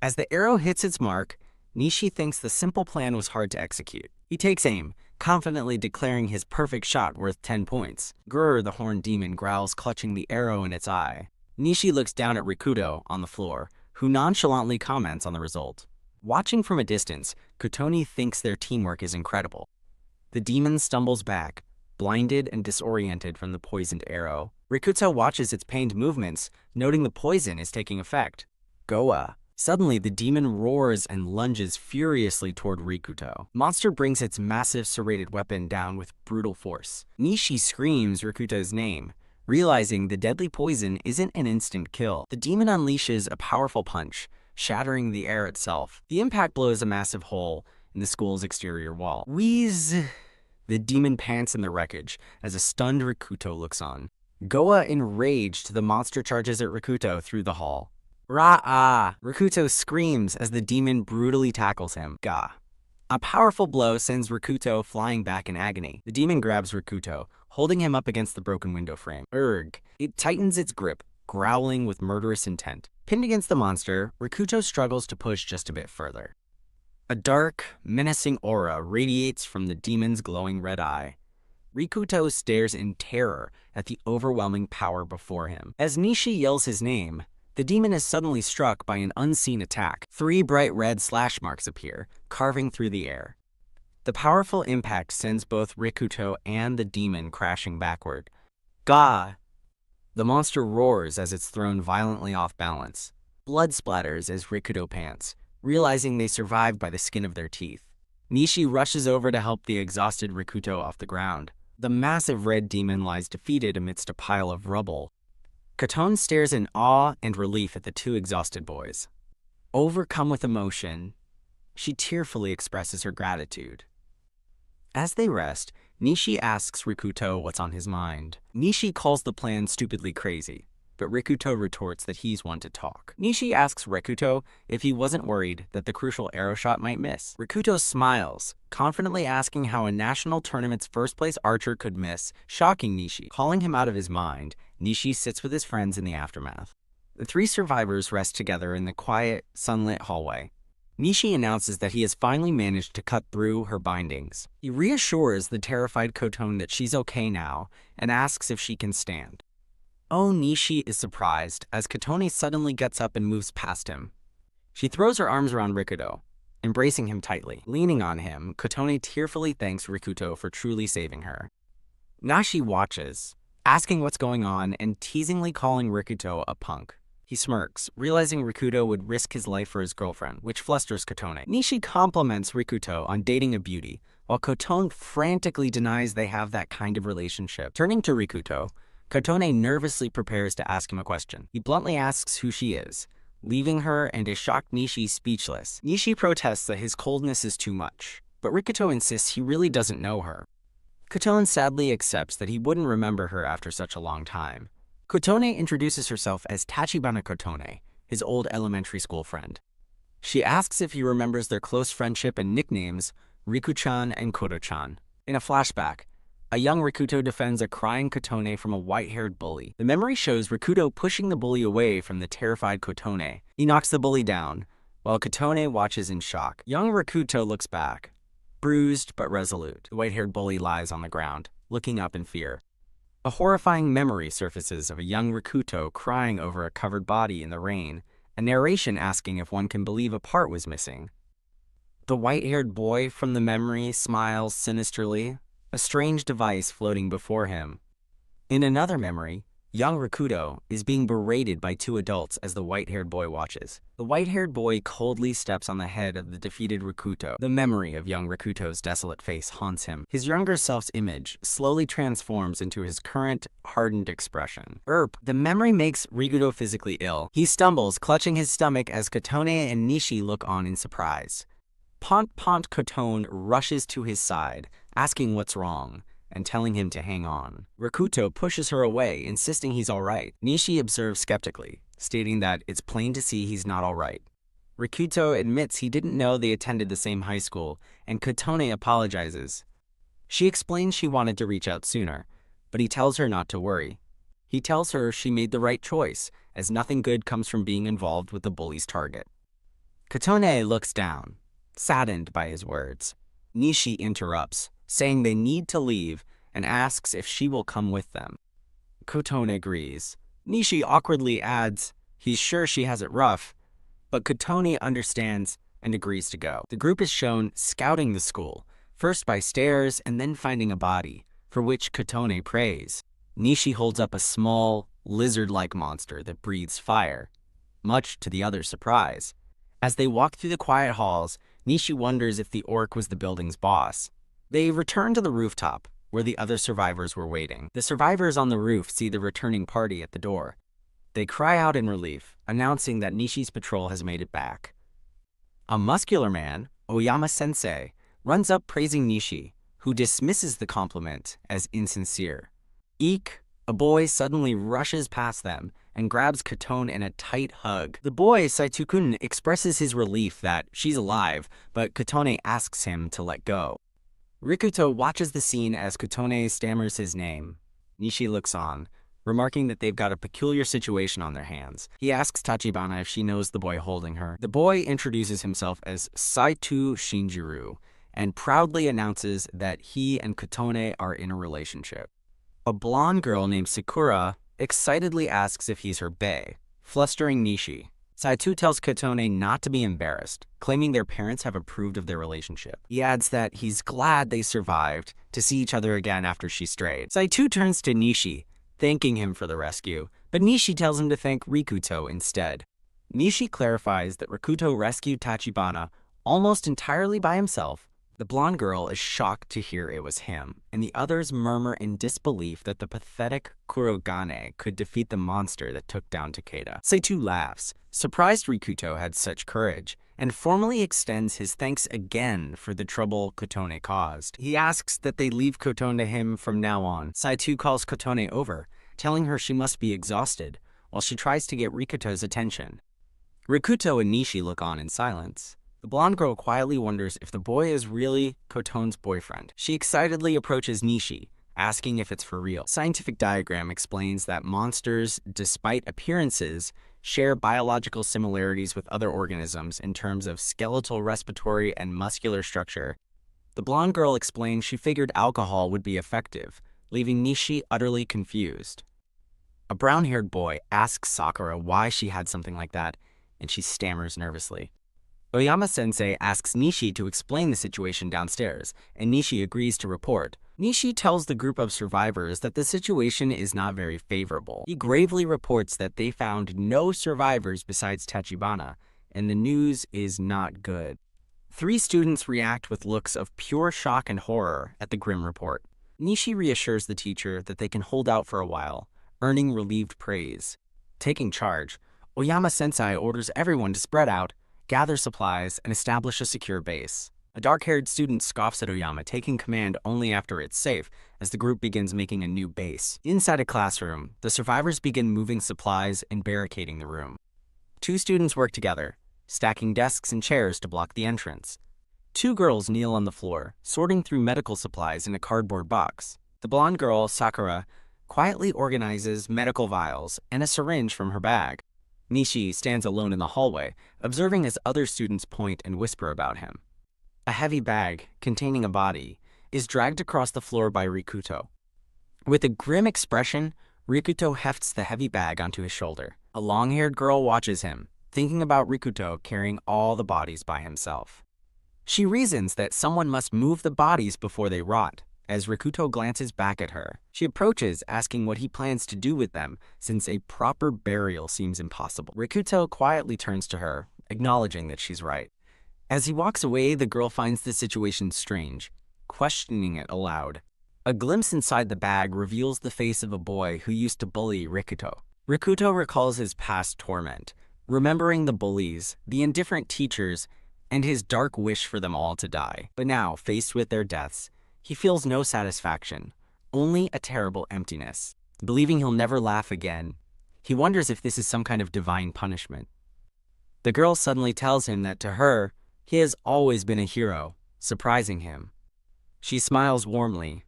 As the arrow hits its mark, Nishi thinks the simple plan was hard to execute. He takes aim, confidently declaring his perfect shot worth 10 points. Grr, the horned demon growls, clutching the arrow in its eye. Nishi looks down at Rikuto on the floor, who nonchalantly comments on the result. Watching from a distance, Kotoni thinks their teamwork is incredible. The demon stumbles back, blinded and disoriented from the poisoned arrow. Rikuto watches its pained movements, noting the poison is taking effect. Goa. Suddenly, the demon roars and lunges furiously toward Rikuto. Monster brings its massive serrated weapon down with brutal force. Nishi screams Rikuto's name, realizing the deadly poison isn't an instant kill. The demon unleashes a powerful punch, shattering the air itself. The impact blows a massive hole in the school's exterior wall. Wheeze! The demon pants in the wreckage as a stunned Rikuto looks on. Goa, enraged, the monster charges at Rikuto through the hall. Ra-ah! Rikuto screams as the demon brutally tackles him. Ga. A powerful blow sends Rikuto flying back in agony. The demon grabs Rikuto, holding him up against the broken window frame. Urgh. It tightens its grip, growling with murderous intent. Pinned against the monster, Rikuto struggles to push just a bit further. A dark, menacing aura radiates from the demon's glowing red eye. Rikuto stares in terror at the overwhelming power before him. As Nishi yells his name, the demon is suddenly struck by an unseen attack. 3 bright red slash marks appear, carving through the air. The powerful impact sends both Rikuto and the demon crashing backward. Ga! The monster roars as it's thrown violently off balance. Blood splatters as Rikuto pants, realizing they survived by the skin of their teeth. Nishi rushes over to help the exhausted Rikuto off the ground. The massive red demon lies defeated amidst a pile of rubble. Katone stares in awe and relief at the two exhausted boys. Overcome with emotion, she tearfully expresses her gratitude. As they rest, Nishi asks Rikuto what's on his mind. Nishi calls the plan stupidly crazy, but Rikuto retorts that he's one to talk. Nishi asks Rikuto if he wasn't worried that the crucial arrow shot might miss. Rikuto smiles, confidently asking how a national tournament's first-place archer could miss, shocking Nishi. Calling him out of his mind, Nishi sits with his friends in the aftermath. The three survivors rest together in the quiet, sunlit hallway. Nishi announces that he has finally managed to cut through her bindings. He reassures the terrified Kotone that she's okay now and asks if she can stand. Oh, Nishi is surprised as Kotone suddenly gets up and moves past him. She throws her arms around Rikuto, embracing him tightly. Leaning on him, Kotone tearfully thanks Rikuto for truly saving her. Nashi watches, asking what's going on and teasingly calling Rikuto a punk. He smirks, realizing Rikuto would risk his life for his girlfriend, which flusters Kotone. Nishi compliments Rikuto on dating a beauty, while Kotone frantically denies they have that kind of relationship. Turning to Rikuto, Kotone nervously prepares to ask him a question. He bluntly asks who she is, leaving her and a shocked Nishi speechless. Nishi protests that his coldness is too much, but Rikuto insists he really doesn't know her. Kotone sadly accepts that he wouldn't remember her after such a long time. Kotone introduces herself as Tachibana Kotone, his old elementary school friend. She asks if he remembers their close friendship and nicknames, Riku-chan and Koto-chan. In a flashback, a young Rikuto defends a crying Kotone from a white-haired bully. The memory shows Rikuto pushing the bully away from the terrified Kotone. He knocks the bully down, while Kotone watches in shock. Young Rikuto looks back, bruised but resolute. The white-haired bully lies on the ground, looking up in fear. A horrifying memory surfaces of a young Rikuto crying over a covered body in the rain, a narration asking if one can believe a part was missing. The white-haired boy from the memory smiles sinisterly, a strange device floating before him. In another memory, young Rikuto is being berated by two adults as the white-haired boy watches. The white-haired boy coldly steps on the head of the defeated Rikuto. The memory of young Rikuto's desolate face haunts him. His younger self's image slowly transforms into his current, hardened expression. The memory makes Rikuto physically ill. He stumbles, clutching his stomach as Kotone and Nishi look on in surprise. Pont Kotone rushes to his side, asking what's wrong, and telling him to hang on. Rikuto pushes her away, insisting he's alright. Nishi observes skeptically, stating that it's plain to see he's not alright. Rikuto admits he didn't know they attended the same high school, and Kotone apologizes. She explains she wanted to reach out sooner, but he tells her not to worry. He tells her she made the right choice, as nothing good comes from being involved with the bully's target. Kotone looks down, saddened by his words. Nishi interrupts, saying they need to leave, and asks if she will come with them. Kotone agrees. Nishi awkwardly adds he's sure she has it rough, but Kotone understands and agrees to go. The group is shown scouting the school, first by stairs and then finding a body, for which Kotone prays. Nishi holds up a small, lizard-like monster that breathes fire, much to the others' surprise. As they walk through the quiet halls, Nishi wonders if the orc was the building's boss. They return to the rooftop, where the other survivors were waiting. The survivors on the roof see the returning party at the door. They cry out in relief, announcing that Nishi's patrol has made it back. A muscular man, Oyama-sensei, runs up praising Nishi, who dismisses the compliment as insincere. Eek, a boy suddenly rushes past them and grabs Kotone in a tight hug. The boy, Saito-kun, expresses his relief that she's alive, but Kotone asks him to let go. Rikuto watches the scene as Kotone stammers his name. Nishi looks on, remarking that they've got a peculiar situation on their hands. He asks Tachibana if she knows the boy holding her. The boy introduces himself as Saito Shinjiro and proudly announces that he and Kotone are in a relationship. A blonde girl named Sakura excitedly asks if he's her bae, flustering Nishi. Saito tells Kotone not to be embarrassed, claiming their parents have approved of their relationship. He adds that he's glad they survived to see each other again after she strayed. Saito turns to Nishi, thanking him for the rescue, but Nishi tells him to thank Rikuto instead. Nishi clarifies that Rikuto rescued Tachibana almost entirely by himself. The blonde girl is shocked to hear it was him, and the others murmur in disbelief that the pathetic Kurogane could defeat the monster that took down Takeda. Seitu laughs, surprised Rikuto had such courage, and formally extends his thanks again for the trouble Kotone caused. He asks that they leave Kotone to him from now on. Seitu calls Kotone over, telling her she must be exhausted, while she tries to get Rikuto's attention. Rikuto and Nishi look on in silence. The blonde girl quietly wonders if the boy is really Kotone's boyfriend. She excitedly approaches Nishi, asking if it's for real. A scientific diagram explains that monsters, despite appearances, share biological similarities with other organisms in terms of skeletal, respiratory, and muscular structure. The blonde girl explains she figured alcohol would be effective, leaving Nishi utterly confused. A brown-haired boy asks Sakura why she had something like that, and she stammers nervously. Oyama-sensei asks Nishi to explain the situation downstairs, and Nishi agrees to report. Nishi tells the group of survivors that the situation is not very favorable. He gravely reports that they found no survivors besides Tachibana, and the news is not good. 3 students react with looks of pure shock and horror at the grim report. Nishi reassures the teacher that they can hold out for a while, earning relieved praise. Taking charge, Oyama-sensei orders everyone to spread out, gather supplies, and establish a secure base. A dark-haired student scoffs at Oyama, taking command only after it's safe, as the group begins making a new base. Inside a classroom, the survivors begin moving supplies and barricading the room. 2 students work together, stacking desks and chairs to block the entrance. 2 girls kneel on the floor, sorting through medical supplies in a cardboard box. The blonde girl, Sakura, quietly organizes medical vials and a syringe from her bag. Nishi stands alone in the hallway, observing as other students point and whisper about him. A heavy bag, containing a body, is dragged across the floor by Rikuto. With a grim expression, Rikuto hefts the heavy bag onto his shoulder. A long-haired girl watches him, thinking about Rikuto carrying all the bodies by himself. She reasons that someone must move the bodies before they rot. As Rikuto glances back at her, she approaches, asking what he plans to do with them, since a proper burial seems impossible. Rikuto quietly turns to her, acknowledging that she's right. As he walks away, the girl finds the situation strange, questioning it aloud. A glimpse inside the bag reveals the face of a boy who used to bully Rikuto. Rikuto recalls his past torment, remembering the bullies, the indifferent teachers, and his dark wish for them all to die. But now, faced with their deaths, he feels no satisfaction, only a terrible emptiness. Believing he'll never laugh again, he wonders if this is some kind of divine punishment. The girl suddenly tells him that to her, he has always been a hero, surprising him. She smiles warmly,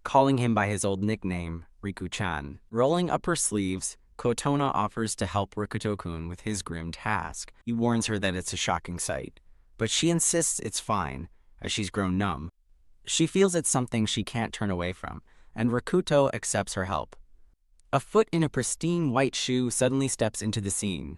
calling him by his old nickname, Riku-chan. Rolling up her sleeves, Kotona offers to help Rikuto-kun with his grim task. He warns her that it's a shocking sight, but she insists it's fine, as she's grown numb. She feels it's something she can't turn away from, and Rikuto accepts her help. A foot in a pristine white shoe suddenly steps into the scene.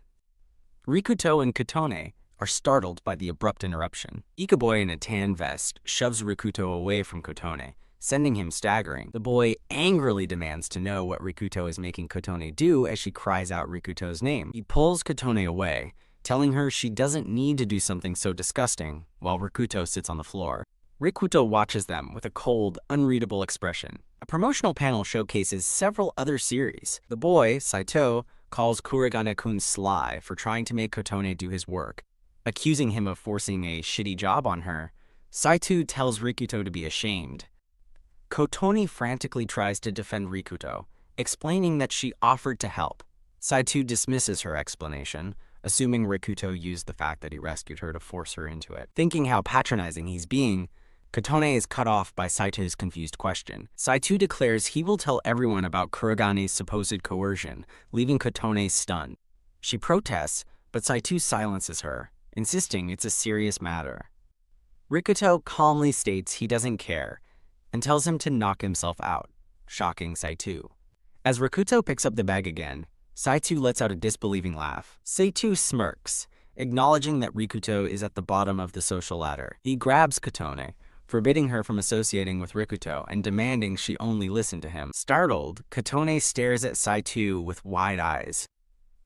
Rikuto and Kotone are startled by the abrupt interruption. Ikaboy in a tan vest shoves Rikuto away from Kotone, sending him staggering. The boy angrily demands to know what Rikuto is making Kotone do as she cries out Rikuto's name. He pulls Kotone away, telling her she doesn't need to do something so disgusting, while Rikuto sits on the floor. Rikuto watches them with a cold, unreadable expression. A promotional panel showcases several other series. The boy, Saito, calls Kurogane-kun sly for trying to make Kotone do his work. Accusing him of forcing a shitty job on her, Saito tells Rikuto to be ashamed. Kotone frantically tries to defend Rikuto, explaining that she offered to help. Saito dismisses her explanation, assuming Rikuto used the fact that he rescued her to force her into it. Thinking how patronizing he's being, Kotone is cut off by Saito's confused question. Saito declares he will tell everyone about Kurogane's supposed coercion, leaving Kotone stunned. She protests, but Saito silences her, insisting it's a serious matter. Rikuto calmly states he doesn't care, and tells him to knock himself out, shocking Saito. As Rikuto picks up the bag again, Saito lets out a disbelieving laugh. Saito smirks, acknowledging that Rikuto is at the bottom of the social ladder. He grabs Kotone, forbidding her from associating with Rikuto and demanding she only listen to him. Startled, Kotone stares at Saito with wide eyes.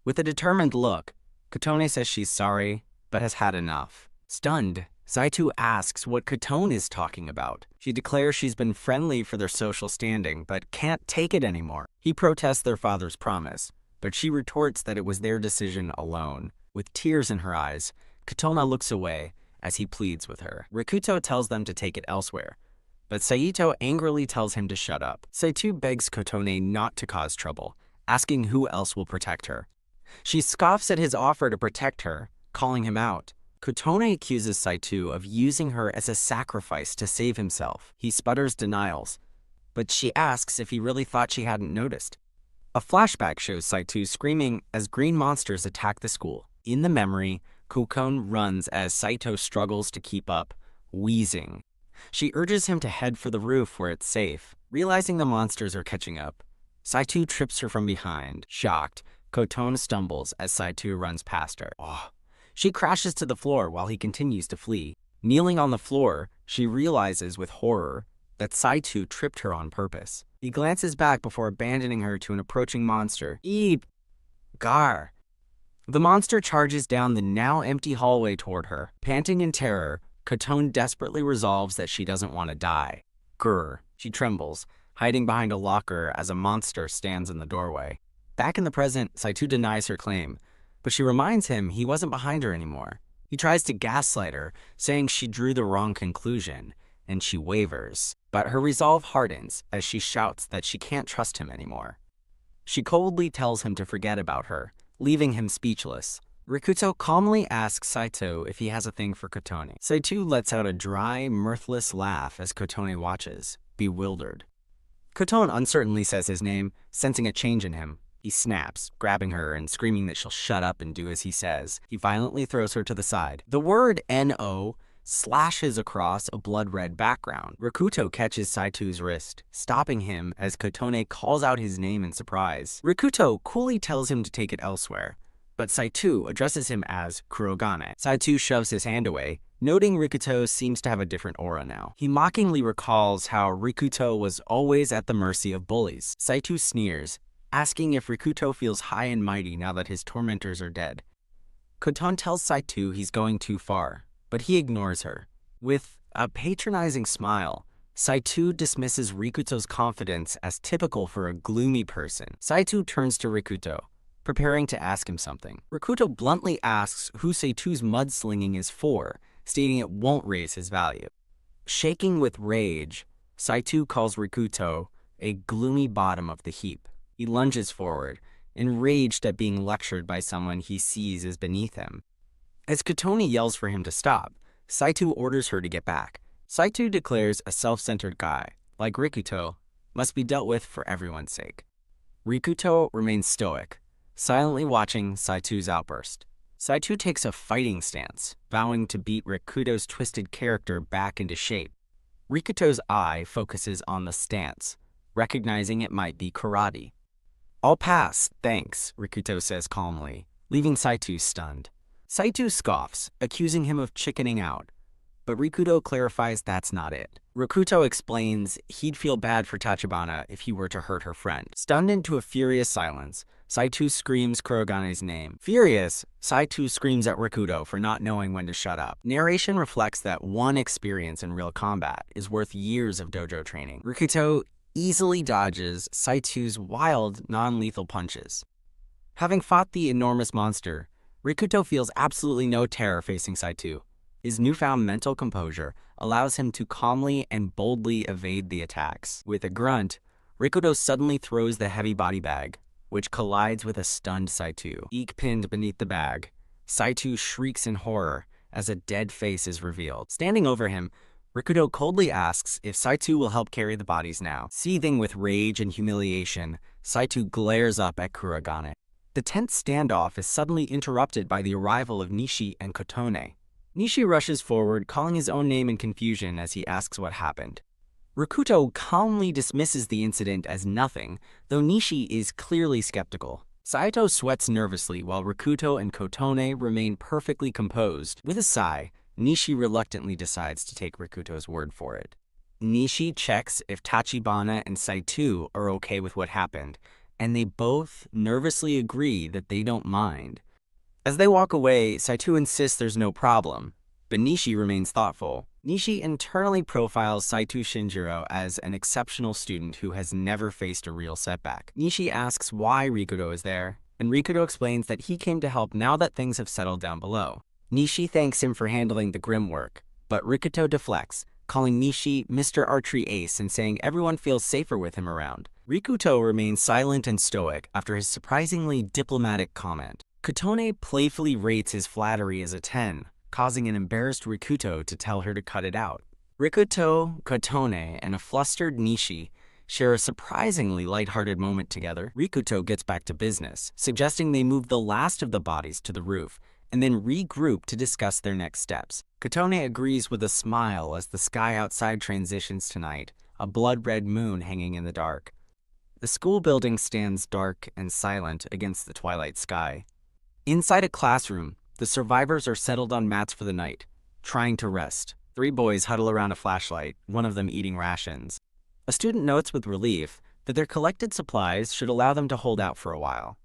With a determined look, Kotone says she's sorry, but has had enough. Stunned, Saito asks what Kotone is talking about. She declares she's been friendly for their social standing, but can't take it anymore. He protests their father's promise, but she retorts that it was their decision alone. With tears in her eyes, Kotone looks away as he pleads with her. Rikuto tells them to take it elsewhere, but Saito angrily tells him to shut up. Saito begs Kotone not to cause trouble, asking who else will protect her. She scoffs at his offer to protect her, calling him out. Kotone accuses Saito of using her as a sacrifice to save himself. He sputters denials, but she asks if he really thought she hadn't noticed. A flashback shows Saito screaming as green monsters attack the school. In the memory, Kotone runs as Saito struggles to keep up, wheezing. She urges him to head for the roof where it's safe. Realizing the monsters are catching up, Saito trips her from behind. Shocked, Kotone stumbles as Saito runs past her. She crashes to the floor while he continues to flee. Kneeling on the floor, she realizes with horror that Saito tripped her on purpose. He glances back before abandoning her to an approaching monster. Eep! Gar! The monster charges down the now empty hallway toward her. Panting in terror, Kotone desperately resolves that she doesn't want to die. Grr! She trembles, hiding behind a locker as a monster stands in the doorway. Back in the present, Saito denies her claim, but she reminds him he wasn't behind her anymore. He tries to gaslight her, saying she drew the wrong conclusion, and she wavers. But her resolve hardens as she shouts that she can't trust him anymore. She coldly tells him to forget about her, leaving him speechless. Rikuto calmly asks Saito if he has a thing for Kotone. Saito lets out a dry, mirthless laugh as Kotone watches, bewildered. Kotone uncertainly says his name, sensing a change in him. He snaps, grabbing her and screaming that she'll shut up and do as he says. He violently throws her to the side. The word "no" slashes across a blood-red background. Rikuto catches Saito's wrist, stopping him as Kotone calls out his name in surprise. Rikuto coolly tells him to take it elsewhere, but Saito addresses him as Kurogane. Saito shoves his hand away, noting Rikuto seems to have a different aura now. He mockingly recalls how Rikuto was always at the mercy of bullies. Saito sneers, asking if Rikuto feels high and mighty now that his tormentors are dead. Kotone tells Saito he's going too far, but he ignores her. With a patronizing smile, Saito dismisses Rikuto's confidence as typical for a gloomy person. Saito turns to Rikuto, preparing to ask him something. Rikuto bluntly asks who Saito's mudslinging is for, stating it won't raise his value. Shaking with rage, Saito calls Rikuto a gloomy bottom of the heap. He lunges forward, enraged at being lectured by someone he sees as beneath him. As Kotone yells for him to stop, Saito orders her to get back. Saito declares a self-centered guy, like Rikuto, must be dealt with for everyone's sake. Rikuto remains stoic, silently watching Saito's outburst. Saito takes a fighting stance, vowing to beat Rikuto's twisted character back into shape. Rikuto's eye focuses on the stance, recognizing it might be karate. "I'll pass, thanks," Rikuto says calmly, leaving Saito stunned. Saito scoffs, accusing him of chickening out, but Rikuto clarifies that's not it. Rikuto explains he'd feel bad for Tachibana if he were to hurt her friend. Stunned into a furious silence, Saito screams Kurogane's name. Furious, Saito screams at Rikuto for not knowing when to shut up. Narration reflects that one experience in real combat is worth years of dojo training. Rikuto easily dodges Saito's wild, non-lethal punches. Having fought the enormous monster, Rikuto feels absolutely no terror facing Saito. His newfound mental composure allows him to calmly and boldly evade the attacks. With a grunt, Rikuto suddenly throws the heavy body bag, which collides with a stunned Saito. Eek pinned beneath the bag, Saito shrieks in horror as a dead face is revealed. Standing over him, Rikuto coldly asks if Saito will help carry the bodies now. Seething with rage and humiliation, Saito glares up at Kurogane. The tense standoff is suddenly interrupted by the arrival of Nishi and Kotone. Nishi rushes forward, calling his own name in confusion as he asks what happened. Rikuto calmly dismisses the incident as nothing, though Nishi is clearly skeptical. Saito sweats nervously while Rikuto and Kotone remain perfectly composed. With a sigh, Nishi reluctantly decides to take Rikuto's word for it. Nishi checks if Tachibana and Saito are okay with what happened, and they both nervously agree that they don't mind. As they walk away, Saito insists there's no problem, but Nishi remains thoughtful. Nishi internally profiles Saito Shinjiro as an exceptional student who has never faced a real setback. Nishi asks why Rikuto is there, and Rikuto explains that he came to help now that things have settled down below. Nishi thanks him for handling the grim work, but Rikuto deflects, calling Nishi Mr. Archery Ace and saying everyone feels safer with him around. Rikuto remains silent and stoic after his surprisingly diplomatic comment. Kotone playfully rates his flattery as a 10, causing an embarrassed Rikuto to tell her to cut it out. Rikuto, Kotone, and a flustered Nishi share a surprisingly lighthearted moment together. Rikuto gets back to business, suggesting they move the last of the bodies to the roof and then regroup to discuss their next steps. Kotone agrees with a smile as the sky outside transitions to night, a blood-red moon hanging in the dark. The school building stands dark and silent against the twilight sky. Inside a classroom, the survivors are settled on mats for the night, trying to rest. 3 boys huddle around a flashlight, one of them eating rations. A student notes with relief that their collected supplies should allow them to hold out for a while.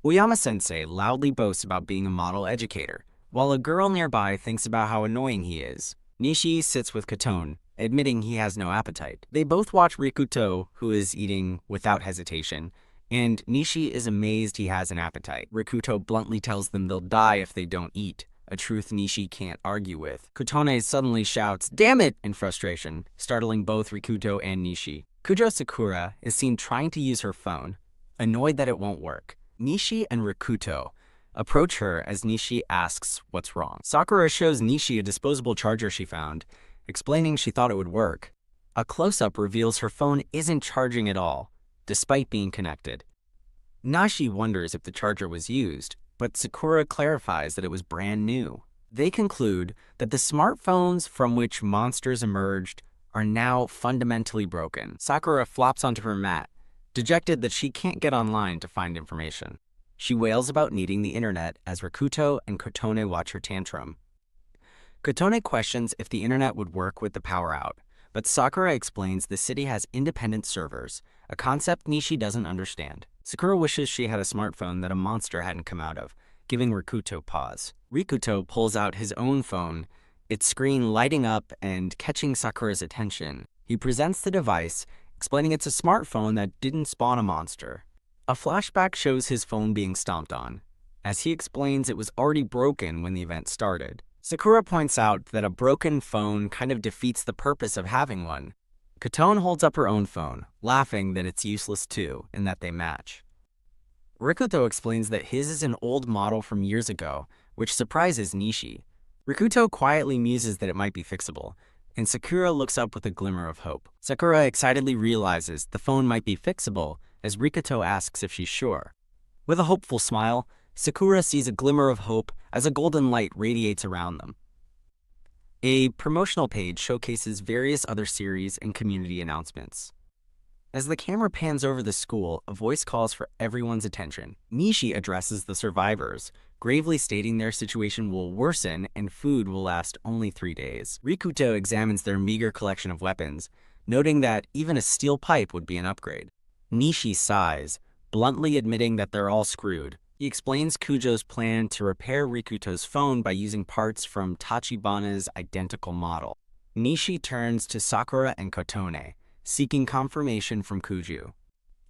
Uyama-sensei loudly boasts about being a model educator, while a girl nearby thinks about how annoying he is. Nishi sits with Kotone, admitting he has no appetite. They both watch Rikuto, who is eating without hesitation, and Nishi is amazed he has an appetite. Rikuto bluntly tells them they'll die if they don't eat, a truth Nishi can't argue with. Kotone suddenly shouts, "Damn it!" in frustration, startling both Rikuto and Nishi. Kujo Sakura is seen trying to use her phone, annoyed that it won't work. Nishi and Rikuto approach her as Nishi asks what's wrong. Sakura shows Nishi a disposable charger she found, explaining she thought it would work. A close-up reveals her phone isn't charging at all, despite being connected. Nashi wonders if the charger was used, but Sakura clarifies that it was brand new. They conclude that the smartphones from which monsters emerged are now fundamentally broken. Sakura flops onto her mat, dejected that she can't get online to find information. She wails about needing the internet as Rikuto and Kotone watch her tantrum. Kotone questions if the internet would work with the power out, but Sakura explains the city has independent servers, a concept Nishi doesn't understand. Sakura wishes she had a smartphone that a monster hadn't come out of, giving Rikuto pause. Rikuto pulls out his own phone, its screen lighting up and catching Sakura's attention. He presents the device, explaining it's a smartphone that didn't spawn a monster. A flashback shows his phone being stomped on, as he explains it was already broken when the event started. Sakura points out that a broken phone kind of defeats the purpose of having one. Kotone holds up her own phone, laughing that it's useless too, and that they match. Rikuto explains that his is an old model from years ago, which surprises Nishi. Rikuto quietly muses that it might be fixable, and Sakura looks up with a glimmer of hope. Sakura excitedly realizes the phone might be fixable as Rikuto asks if she's sure. With a hopeful smile, Sakura sees a glimmer of hope as a golden light radiates around them. A promotional page showcases various other series and community announcements. As the camera pans over the school, a voice calls for everyone's attention. Nishi addresses the survivors, gravely stating their situation will worsen and food will last only 3 days. Rikuto examines their meager collection of weapons, noting that even a steel pipe would be an upgrade. Nishi sighs, bluntly admitting that they're all screwed. He explains Kujo's plan to repair Rikuto's phone by using parts from Tachibana's identical model. Nishi turns to Sakura and Kotone, seeking confirmation from Kuju.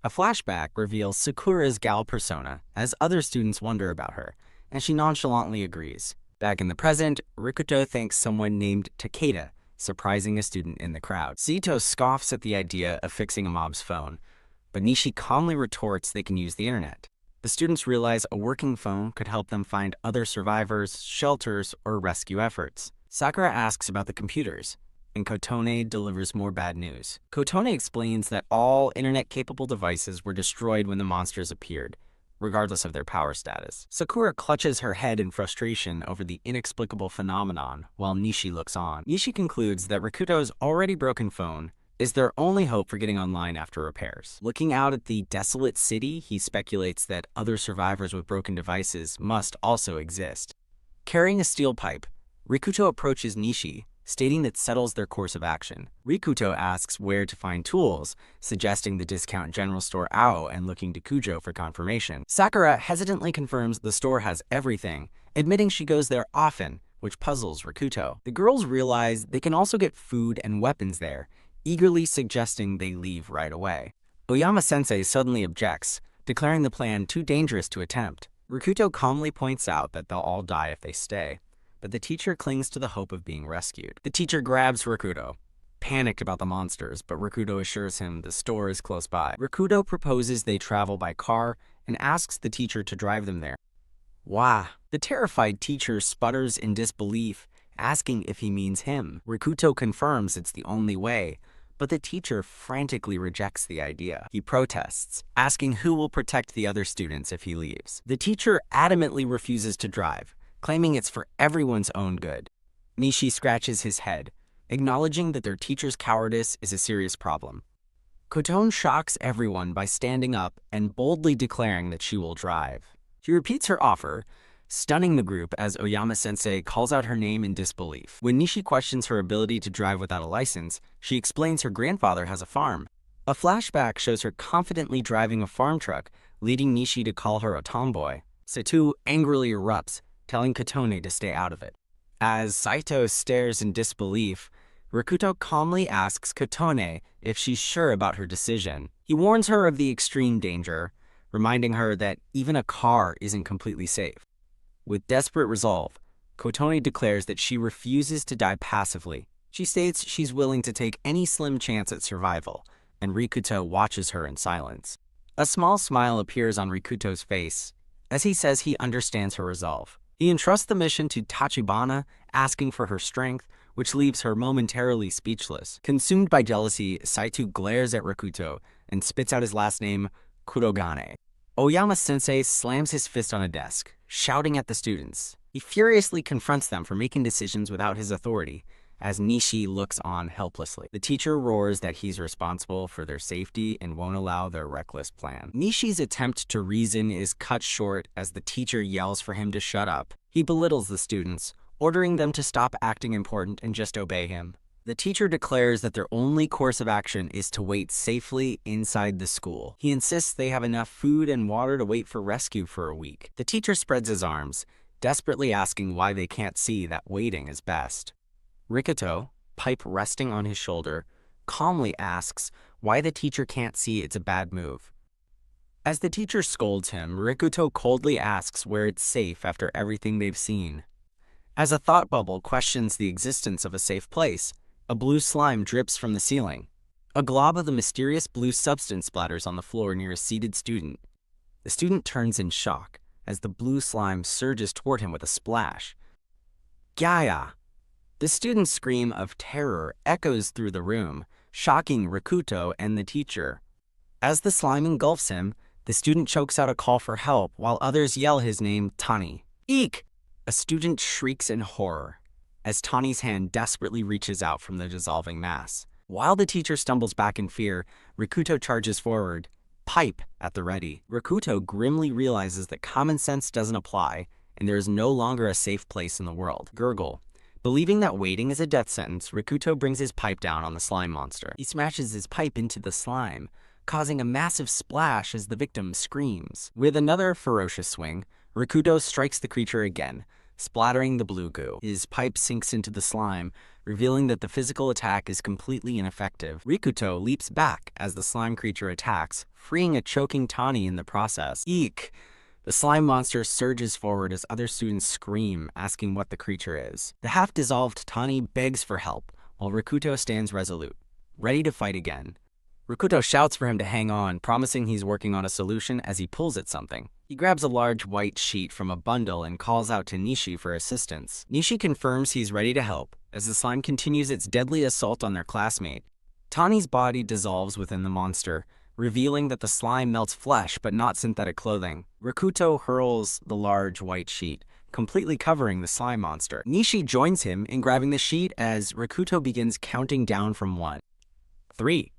A flashback reveals Sakura's gal persona as other students wonder about her, and she nonchalantly agrees. Back in the present, Rikuto thanks someone named Takeda, surprising a student in the crowd. Sito scoffs at the idea of fixing a mob's phone, but Nishi calmly retorts they can use the internet. The students realize a working phone could help them find other survivors, shelters, or rescue efforts. Sakura asks about the computers, and Kotone delivers more bad news. Kotone explains that all internet-capable devices were destroyed when the monsters appeared, regardless of their power status. Sakura clutches her head in frustration over the inexplicable phenomenon, while Nishi looks on. Nishi concludes that Rikuto's already broken phone is their only hope for getting online after repairs. Looking out at the desolate city, he speculates that other survivors with broken devices must also exist. Carrying a steel pipe, Rikuto approaches Nishi, stating that settles their course of action. Rikuto asks where to find tools, suggesting the discount general store Ao and looking to Kujo for confirmation. Sakura hesitantly confirms the store has everything, admitting she goes there often, which puzzles Rikuto. The girls realize they can also get food and weapons there, eagerly suggesting they leave right away. Oyama-sensei suddenly objects, declaring the plan too dangerous to attempt. Rikuto calmly points out that they'll all die if they stay, but the teacher clings to the hope of being rescued. The teacher grabs Rikuto, panicked about the monsters, but Rikuto assures him the store is close by. Rikuto proposes they travel by car and asks the teacher to drive them there. Wah! The terrified teacher sputters in disbelief, asking if he means him. Rikuto confirms it's the only way, but the teacher frantically rejects the idea. He protests, asking who will protect the other students if he leaves. The teacher adamantly refuses to drive, claiming it's for everyone's own good. Nishi scratches his head, acknowledging that their teacher's cowardice is a serious problem. Kotone shocks everyone by standing up and boldly declaring that she will drive. She repeats her offer, stunning the group as Oyama-sensei calls out her name in disbelief. When Nishi questions her ability to drive without a license, she explains her grandfather has a farm. A flashback shows her confidently driving a farm truck, leading Nishi to call her a tomboy. Sato angrily erupts, telling Kotone to stay out of it. As Saito stares in disbelief, Rikuto calmly asks Kotone if she's sure about her decision. He warns her of the extreme danger, reminding her that even a car isn't completely safe. With desperate resolve, Kotone declares that she refuses to die passively. She states she's willing to take any slim chance at survival, and Rikuto watches her in silence. A small smile appears on Rikuto's face as he says he understands her resolve. He entrusts the mission to Tachibana, asking for her strength, which leaves her momentarily speechless. Consumed by jealousy, Saito glares at Rikuto and spits out his last name, Kurogane. Oyama-sensei slams his fist on a desk, shouting at the students. He furiously confronts them for making decisions without his authority, as Nishi looks on helplessly. The teacher roars that he's responsible for their safety and won't allow their reckless plan. Nishi's attempt to reason is cut short as the teacher yells for him to shut up. He belittles the students, ordering them to stop acting important and just obey him. The teacher declares that their only course of action is to wait safely inside the school. He insists they have enough food and water to wait for rescue for a week. The teacher spreads his arms, desperately asking why they can't see that waiting is best. Rikuto, pipe resting on his shoulder, calmly asks why the teacher can't see it's a bad move. As the teacher scolds him, Rikuto coldly asks where it's safe after everything they've seen. As a thought bubble questions the existence of a safe place, a blue slime drips from the ceiling. A glob of the mysterious blue substance splatters on the floor near a seated student. The student turns in shock as the blue slime surges toward him with a splash. Gyaya! The student's scream of terror echoes through the room, shocking Rikuto and the teacher. As the slime engulfs him, the student chokes out a call for help while others yell his name, Tani. Eek! A student shrieks in horror as Tani's hand desperately reaches out from the dissolving mass. While the teacher stumbles back in fear, Rikuto charges forward, pipe at the ready. Rikuto grimly realizes that common sense doesn't apply, and there is no longer a safe place in the world. Gurgle. Believing that waiting is a death sentence, Rikuto brings his pipe down on the slime monster. He smashes his pipe into the slime, causing a massive splash as the victim screams. With another ferocious swing, Rikuto strikes the creature again, splattering the blue goo. His pipe sinks into the slime, revealing that the physical attack is completely ineffective. Rikuto leaps back as the slime creature attacks, freeing a choking Tani in the process. Eek! The slime monster surges forward as other students scream, asking what the creature is. The half-dissolved Tani begs for help, while Rikuto stands resolute, ready to fight again. Rikuto shouts for him to hang on, promising he's working on a solution as he pulls at something. He grabs a large white sheet from a bundle and calls out to Nishi for assistance. Nishi confirms he's ready to help, as the slime continues its deadly assault on their classmate. Tani's body dissolves within the monster, revealing that the slime melts flesh but not synthetic clothing. Rikuto hurls the large white sheet, completely covering the slime monster. Nishi joins him in grabbing the sheet as Rikuto begins counting down from 1, 3.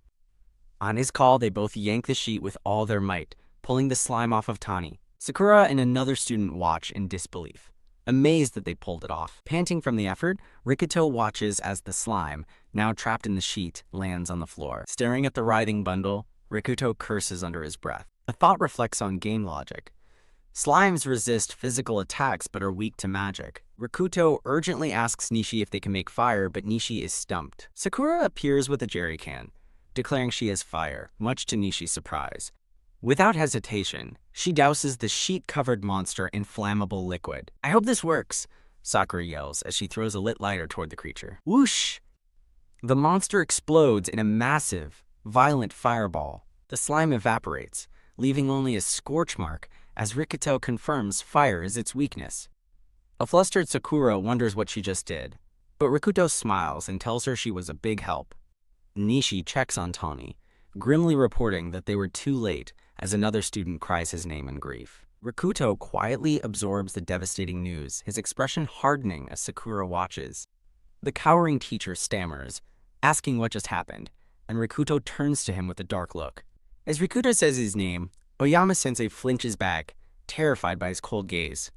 On his call, they both yank the sheet with all their might, pulling the slime off of Tani. Sakura and another student watch in disbelief. amazed that they pulled it off. Panting from the effort, Rikuto watches as the slime, now trapped in the sheet, lands on the floor. Staring at the writhing bundle, Rikuto curses under his breath. The thought reflects on game logic. Slimes resist physical attacks but are weak to magic. Rikuto urgently asks Nishi if they can make fire, but Nishi is stumped. Sakura appears with a jerry can, declaring she has fire, much to Nishi's surprise. Without hesitation, she douses the sheet-covered monster in flammable liquid. "I hope this works," Sakura yells as she throws a lit lighter toward the creature. Whoosh! The monster explodes in a massive, violent fireball. The slime evaporates, leaving only a scorch mark as Rikuto confirms fire is its weakness. A flustered Sakura wonders what she just did, but Rikuto smiles and tells her she was a big help. Nishi checks on Tani, grimly reporting that they were too late as another student cries his name in grief. Rikuto quietly absorbs the devastating news, his expression hardening as Sakura watches. The cowering teacher stammers, asking what just happened, and Rikuto turns to him with a dark look. As Rikuto says his name, Oyama-sensei flinches back, terrified by his cold gaze.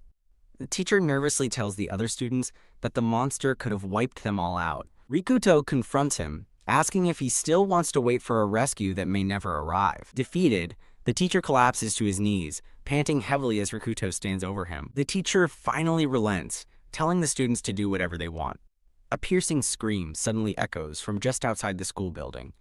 The teacher nervously tells the other students that the monster could have wiped them all out. Rikuto confronts him, asking if he still wants to wait for a rescue that may never arrive. Defeated, the teacher collapses to his knees, panting heavily as Rikuto stands over him. The teacher finally relents, telling the students to do whatever they want. A piercing scream suddenly echoes from just outside the school building.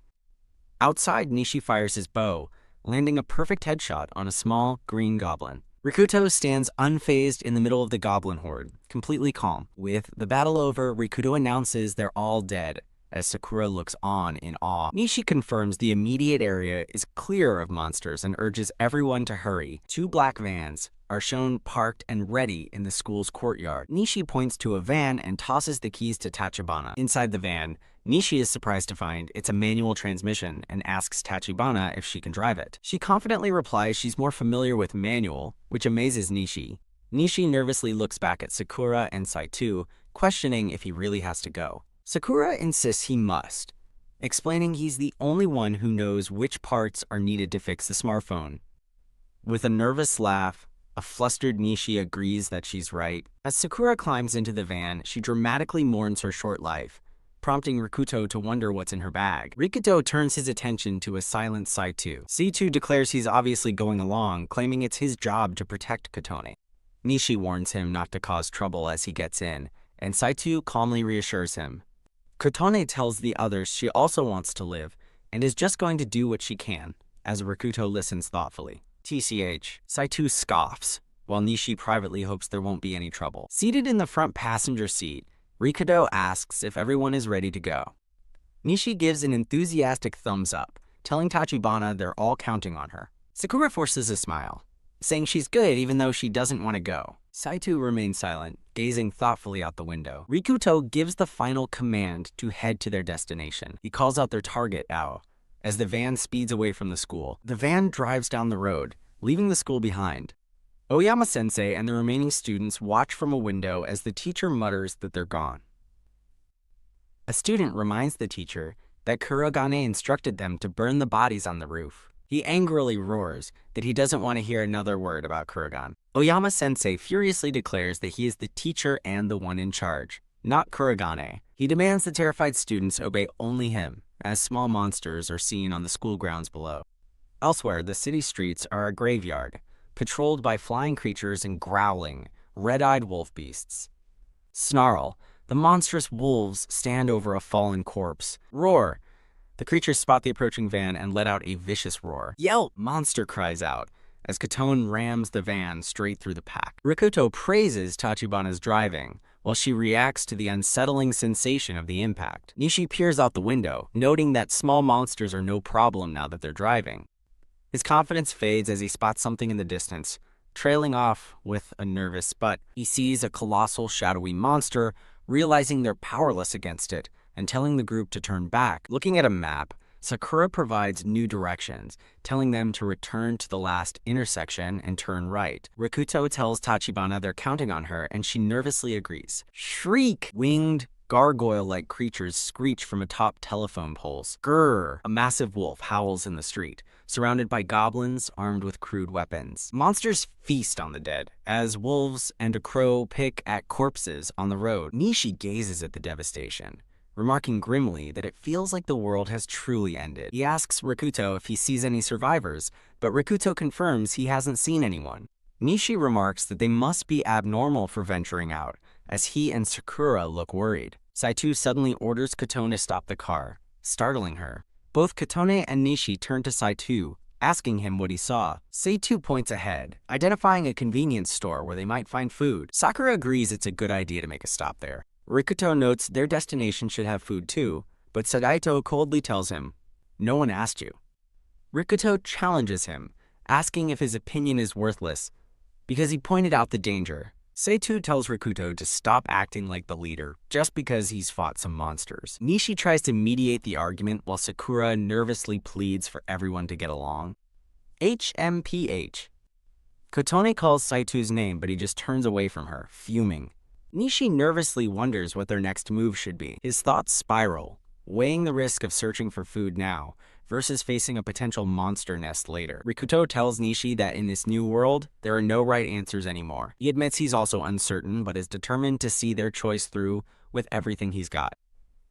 Outside, Nishi fires his bow, landing a perfect headshot on a small, green goblin. Rikuto stands unfazed in the middle of the goblin horde, completely calm. With the battle over, Rikuto announces they're all dead, as Sakura looks on in awe. Nishi confirms the immediate area is clear of monsters and urges everyone to hurry. 2 black vans are shown parked and ready in the school's courtyard. Nishi points to a van and tosses the keys to Tachibana. Inside the van, Nishi is surprised to find it's a manual transmission and asks Tachibana if she can drive it. She confidently replies she's more familiar with manual, which amazes Nishi. Nishi nervously looks back at Sakura and Saito, questioning if he really has to go. Sakura insists he must, explaining he's the only one who knows which parts are needed to fix the smartphone. With a nervous laugh, a flustered Nishi agrees that she's right. As Sakura climbs into the van, she dramatically mourns her short life, prompting Rikuto to wonder what's in her bag. Rikuto turns his attention to a silent Saito. Saito declares he's obviously going along, claiming it's his job to protect Kotone. Nishi warns him not to cause trouble as he gets in, and Saito calmly reassures him. Kotone tells the others she also wants to live and is just going to do what she can, as Rikuto listens thoughtfully. TCH, Saito scoffs, while Nishi privately hopes there won't be any trouble. Seated in the front passenger seat, Rikuto asks if everyone is ready to go. Nishi gives an enthusiastic thumbs up, telling Tachibana they're all counting on her. Sakura forces a smile, saying she's good even though she doesn't want to go. Saito remains silent, gazing thoughtfully out the window. Rikuto gives the final command to head to their destination. He calls out their target, Ao, as the van speeds away from the school. The van drives down the road, leaving the school behind. Oyama-sensei and the remaining students watch from a window as the teacher mutters that they're gone. A student reminds the teacher that Kurogane instructed them to burn the bodies on the roof. He angrily roars that he doesn't want to hear another word about Kurogane. Oyama-sensei furiously declares that he is the teacher and the one in charge, not Kurogane. He demands the terrified students obey only him, as small monsters are seen on the school grounds below. Elsewhere, the city streets are a graveyard, patrolled by flying creatures and growling, red-eyed wolf beasts. Snarl, the monstrous wolves stand over a fallen corpse. Roar! The creatures spot the approaching van and let out a vicious roar. Yelp! Monster cries out, as Kotone rams the van straight through the pack. Rikuto praises Tachibana's driving, while she reacts to the unsettling sensation of the impact. Nishi peers out the window, noting that small monsters are no problem now that they're driving. His confidence fades as he spots something in the distance, trailing off with a nervous but. He sees a colossal shadowy monster, realizing they're powerless against it, and telling the group to turn back. Looking at a map, Sakura provides new directions, telling them to return to the last intersection and turn right. Rikuto tells Tachibana they're counting on her, and she nervously agrees. Shriek! Winged, Gargoyle-like creatures screech from atop telephone poles. Grrr! A massive wolf howls in the street, surrounded by goblins armed with crude weapons. Monsters feast on the dead, as wolves and a crow pick at corpses on the road. Nishi gazes at the devastation, remarking grimly that it feels like the world has truly ended. He asks Rikuto if he sees any survivors, but Rikuto confirms he hasn't seen anyone. Nishi remarks that they must be abnormal for venturing out, as he and Sakura look worried. Saito suddenly orders Kotone to stop the car, startling her. Both Kotone and Nishi turn to Saito, asking him what he saw. Saito points ahead, identifying a convenience store where they might find food. Sakura agrees it's a good idea to make a stop there. Rikuto notes their destination should have food too, but Sadaito coldly tells him, "No one asked you." Rikuto challenges him, asking if his opinion is worthless, because he pointed out the danger. Saito tells Rikuto to stop acting like the leader just because he's fought some monsters. Nishi tries to mediate the argument while Sakura nervously pleads for everyone to get along. HMPH. Kotone calls Saito's name, but he just turns away from her, fuming. Nishi nervously wonders what their next move should be. His thoughts spiral, weighing the risk of searching for food now versus facing a potential monster nest later. Rikuto tells Nishi that in this new world, there are no right answers anymore. He admits he's also uncertain, but is determined to see their choice through with everything he's got.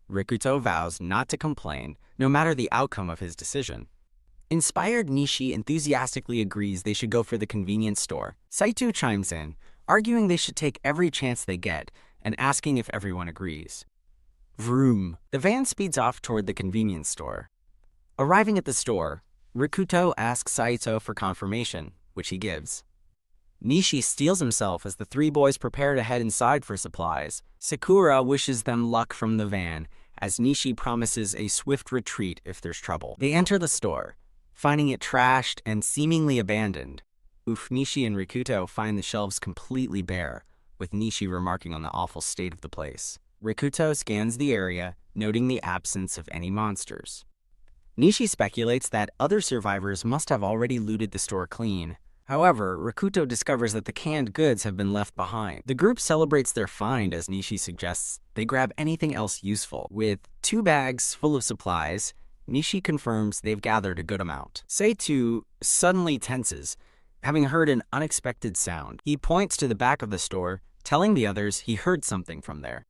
Rikuto vows not to complain, no matter the outcome of his decision. Inspired, Nishi enthusiastically agrees they should go for the convenience store. Saito chimes in, arguing they should take every chance they get and asking if everyone agrees. Vroom. The van speeds off toward the convenience store. Arriving at the store, Rikuto asks Saito for confirmation, which he gives. Nishi steals himself as the three boys prepare to head inside for supplies. Sakura wishes them luck from the van, as Nishi promises a swift retreat if there's trouble. They enter the store, finding it trashed and seemingly abandoned. Nishi and Rikuto find the shelves completely bare, with Nishi remarking on the awful state of the place. Rikuto scans the area, noting the absence of any monsters. Nishi speculates that other survivors must have already looted the store clean. However, Rikuto discovers that the canned goods have been left behind. The group celebrates their find as Nishi suggests they grab anything else useful. With 2 bags full of supplies, Nishi confirms they've gathered a good amount. Saito suddenly tenses, having heard an unexpected sound. He points to the back of the store, telling the others he heard something from there.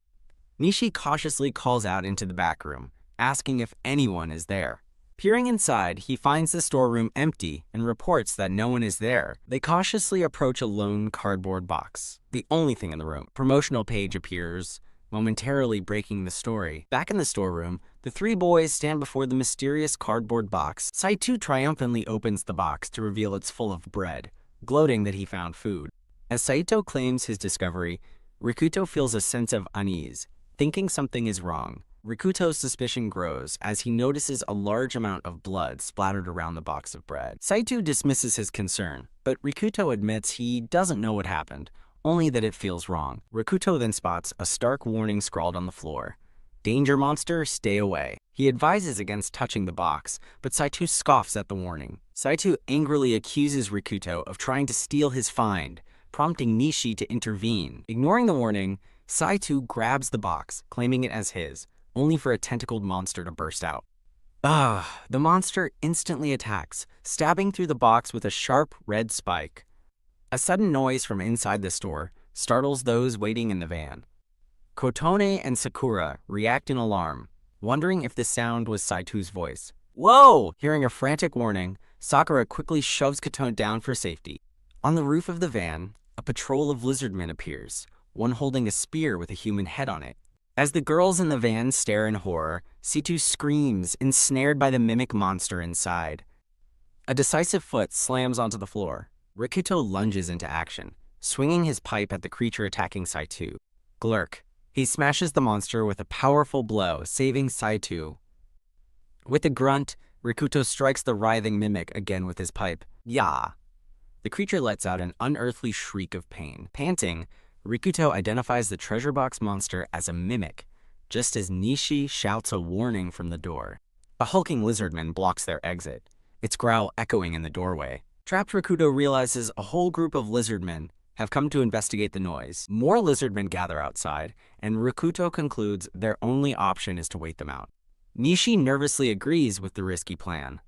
Nishi cautiously calls out into the back room, asking if anyone is there. Peering inside, he finds the storeroom empty and reports that no one is there. They cautiously approach a lone cardboard box, the only thing in the room. Promotional page appears, momentarily breaking the story. Back in the storeroom, the 3 boys stand before the mysterious cardboard box. Saito triumphantly opens the box to reveal it's full of bread, gloating that he found food. As Saito claims his discovery, Rikuto feels a sense of unease, thinking something is wrong. Rikuto's suspicion grows as he notices a large amount of blood splattered around the box of bread. Saito dismisses his concern, but Rikuto admits he doesn't know what happened, only that it feels wrong. Rikuto then spots a stark warning scrawled on the floor. "Danger monster, stay away." He advises against touching the box, but Saito scoffs at the warning. Saito angrily accuses Rikuto of trying to steal his find, prompting Nishi to intervene. Ignoring the warning, Saito grabs the box, claiming it as his, only for a tentacled monster to burst out. The monster instantly attacks, stabbing through the box with a sharp red spike. A sudden noise from inside the store startles those waiting in the van. Kotone and Sakura react in alarm, wondering if the sound was Saito's voice. Whoa! Hearing a frantic warning, Sakura quickly shoves Kotone down for safety. On the roof of the van, a patrol of lizardmen appears, one holding a spear with a human head on it. As the girls in the van stare in horror, Saito screams, ensnared by the mimic monster inside. A decisive foot slams onto the floor. Rikuto lunges into action, swinging his pipe at the creature attacking Saito. Glurk. He smashes the monster with a powerful blow, saving Saito. With a grunt, Rikuto strikes the writhing mimic again with his pipe. Yah! The creature lets out an unearthly shriek of pain. Panting, Rikuto identifies the treasure box monster as a mimic, just as Nishi shouts a warning from the door. A hulking lizardman blocks their exit, its growl echoing in the doorway. Trapped, Rikuto realizes a whole group of lizardmen, have come to investigate the noise. More lizardmen gather outside, and Rikuto concludes their only option is to wait them out. Nishi nervously agrees with the risky plan.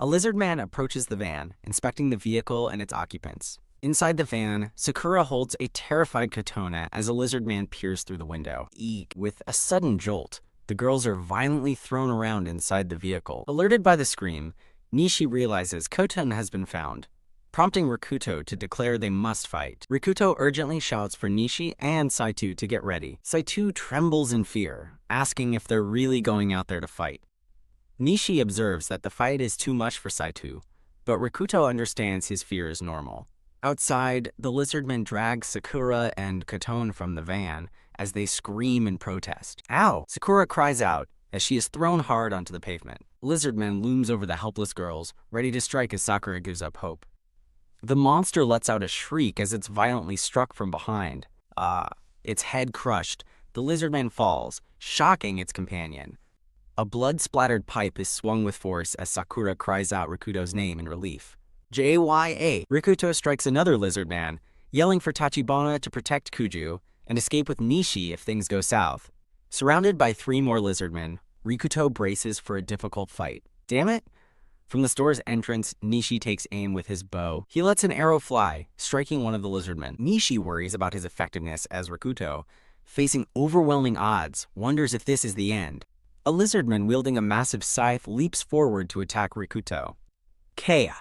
A lizardman approaches the van, inspecting the vehicle and its occupants. Inside the van, Sakura holds a terrified Katona as a lizardman peers through the window. Eek! With a sudden jolt, the girls are violently thrown around inside the vehicle. Alerted by the scream, Nishi realizes Koton has been found, prompting Rikuto to declare they must fight. Rikuto urgently shouts for Nishi and Saito to get ready. Saito trembles in fear, asking if they're really going out there to fight. Nishi observes that the fight is too much for Saito, but Rikuto understands his fear is normal. Outside, the lizardmen drag Sakura and Katon from the van as they scream in protest. Ow! Sakura cries out as she is thrown hard onto the pavement. Lizardman looms over the helpless girls, ready to strike as Sakura gives up hope. The monster lets out a shriek as it's violently struck from behind. Its head crushed, the lizardman falls, shocking its companion. A blood-splattered pipe is swung with force as Sakura cries out Rikuto's name in relief. JYA! Rikuto strikes another lizardman, yelling for Tachibana to protect Kuju and escape with Nishi if things go south. Surrounded by 3 more lizardmen, Rikuto braces for a difficult fight. Damn it! From the store's entrance, Nishi takes aim with his bow. He lets an arrow fly, striking one of the lizardmen. Nishi worries about his effectiveness as Rikuto, facing overwhelming odds, wonders if this is the end. A lizardman wielding a massive scythe leaps forward to attack Rikuto. Kael!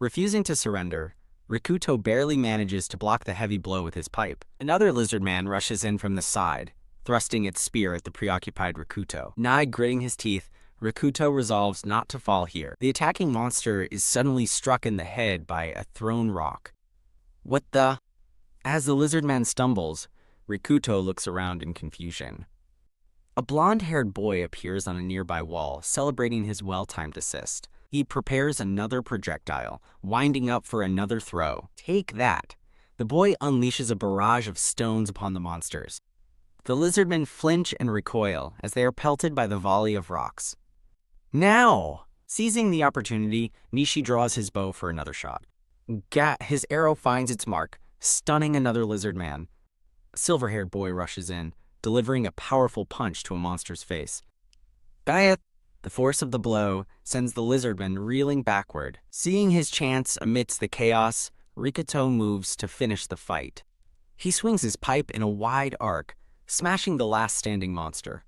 Refusing to surrender, Rikuto barely manages to block the heavy blow with his pipe. Another lizardman rushes in from the side, thrusting its spear at the preoccupied Rikuto. Nigh gritting his teeth, Rikuto resolves not to fall here. The attacking monster is suddenly struck in the head by a thrown rock. What the? As the lizardman stumbles, Rikuto looks around in confusion. A blonde-haired boy appears on a nearby wall, celebrating his well-timed assist. He prepares another projectile, winding up for another throw. Take that! The boy unleashes a barrage of stones upon the monsters. The lizardmen flinch and recoil as they are pelted by the volley of rocks. Now! Seizing the opportunity, Nishi draws his bow for another shot. His arrow finds its mark, stunning another lizardman. A silver-haired boy rushes in, delivering a powerful punch to a monster's face. Gaiath! The force of the blow sends the lizardman reeling backward. Seeing his chance amidst the chaos, Rikuto moves to finish the fight. He swings his pipe in a wide arc, smashing the last standing monster.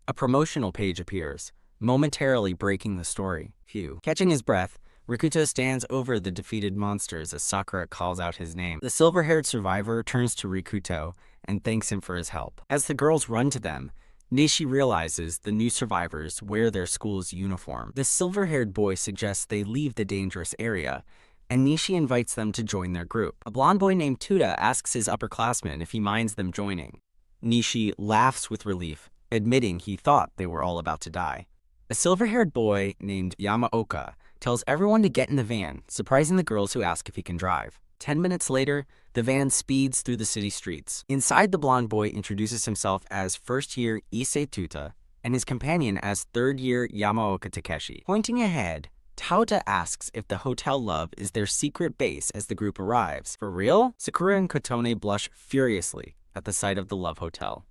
A promotional page appears, momentarily breaking the story. Phew. Catching his breath, Rikuto stands over the defeated monsters as Sakura calls out his name. The silver-haired survivor turns to Rikuto and thanks him for his help. As the girls run to them, Nishi realizes the new survivors wear their school's uniform. The silver-haired boy suggests they leave the dangerous area, and Nishi invites them to join their group. A blonde boy named Tuta asks his upperclassmen if he minds them joining. Nishi laughs with relief, admitting he thought they were all about to die. A silver-haired boy named Yamaoka tells everyone to get in the van, surprising the girls who ask if he can drive. 10 minutes later, the van speeds through the city streets. Inside, the blonde boy introduces himself as first-year Issei Tuta and his companion as third-year Yamaoka Takeshi. Pointing ahead, Tauta asks if the Hotel Love is their secret base as the group arrives. For real? Sakura and Kotone blush furiously at the sight of the Love Hotel.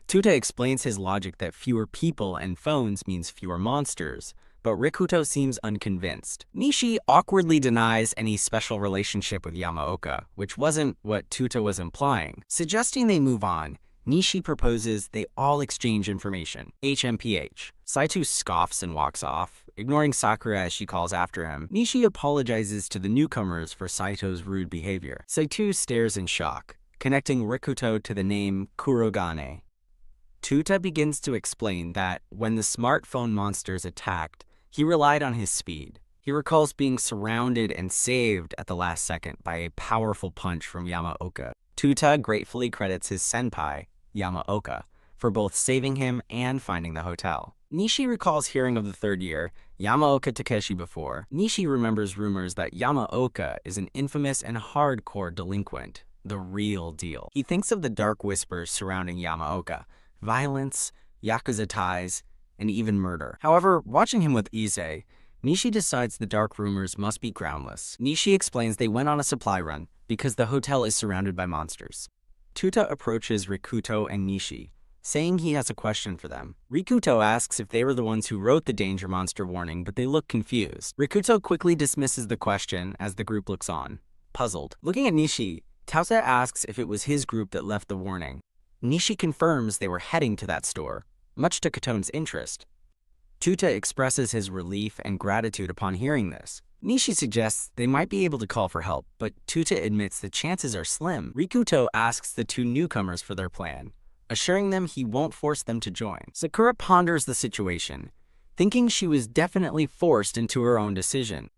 Tuta explains his logic that fewer people and phones means fewer monsters, but Rikuto seems unconvinced. Nishi awkwardly denies any special relationship with Yamaoka, which wasn't what Tuta was implying. Suggesting they move on, Nishi proposes they all exchange information. HMPH. Saito scoffs and walks off, ignoring Sakura as she calls after him. Nishi apologizes to the newcomers for Saito's rude behavior. Saito stares in shock, connecting Rikuto to the name Kurogane. Tuta begins to explain that when the smartphone monsters attacked, he relied on his speed. He recalls being surrounded and saved at the last second by a powerful punch from Yamaoka. Tuta gratefully credits his senpai, Yamaoka, for both saving him and finding the hotel. Nishi recalls hearing of the third year, Yamaoka Takeshi before. Nishi remembers rumors that Yamaoka is an infamous and hardcore delinquent, the real deal. He thinks of the dark whispers surrounding Yamaoka, violence, yakuza ties, and even murder. However, watching him with Issei, Nishi decides the dark rumors must be groundless. Nishi explains they went on a supply run, because the hotel is surrounded by monsters. Tuta approaches Rikuto and Nishi, saying he has a question for them. Rikuto asks if they were the ones who wrote the danger monster warning, but they look confused. Rikuto quickly dismisses the question as the group looks on, puzzled. Looking at Nishi, Tuta asks if it was his group that left the warning. Nishi confirms they were heading to that store, much to Katone's interest. Tuta expresses his relief and gratitude upon hearing this. Nishi suggests they might be able to call for help, but Tuta admits the chances are slim. Rikuto asks the two newcomers for their plan, assuring them he won't force them to join. Sakura ponders the situation, thinking she was definitely forced into her own decision.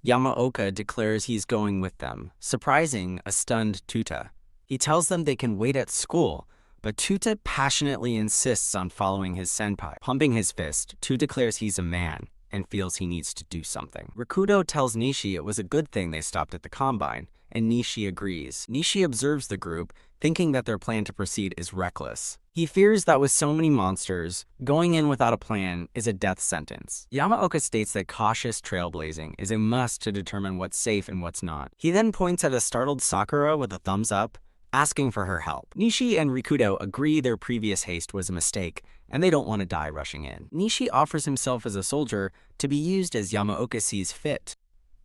Yamaoka declares he's going with them, surprising a stunned Tuta. He tells them they can wait at school, but Tuta passionately insists on following his senpai. Pumping his fist, Tuta declares he's a man and feels he needs to do something. Rikuto tells Nishi it was a good thing they stopped at the Combine, and Nishi agrees. Nishi observes the group, thinking that their plan to proceed is reckless. He fears that with so many monsters, going in without a plan is a death sentence. Yamaoka states that cautious trailblazing is a must to determine what's safe and what's not. He then points at a startled Sakura with a thumbs up, asking for her help. Nishi and Rikuto agree their previous haste was a mistake, and they don't want to die rushing in. Nishi offers himself as a soldier to be used as Yamaoka sees fit.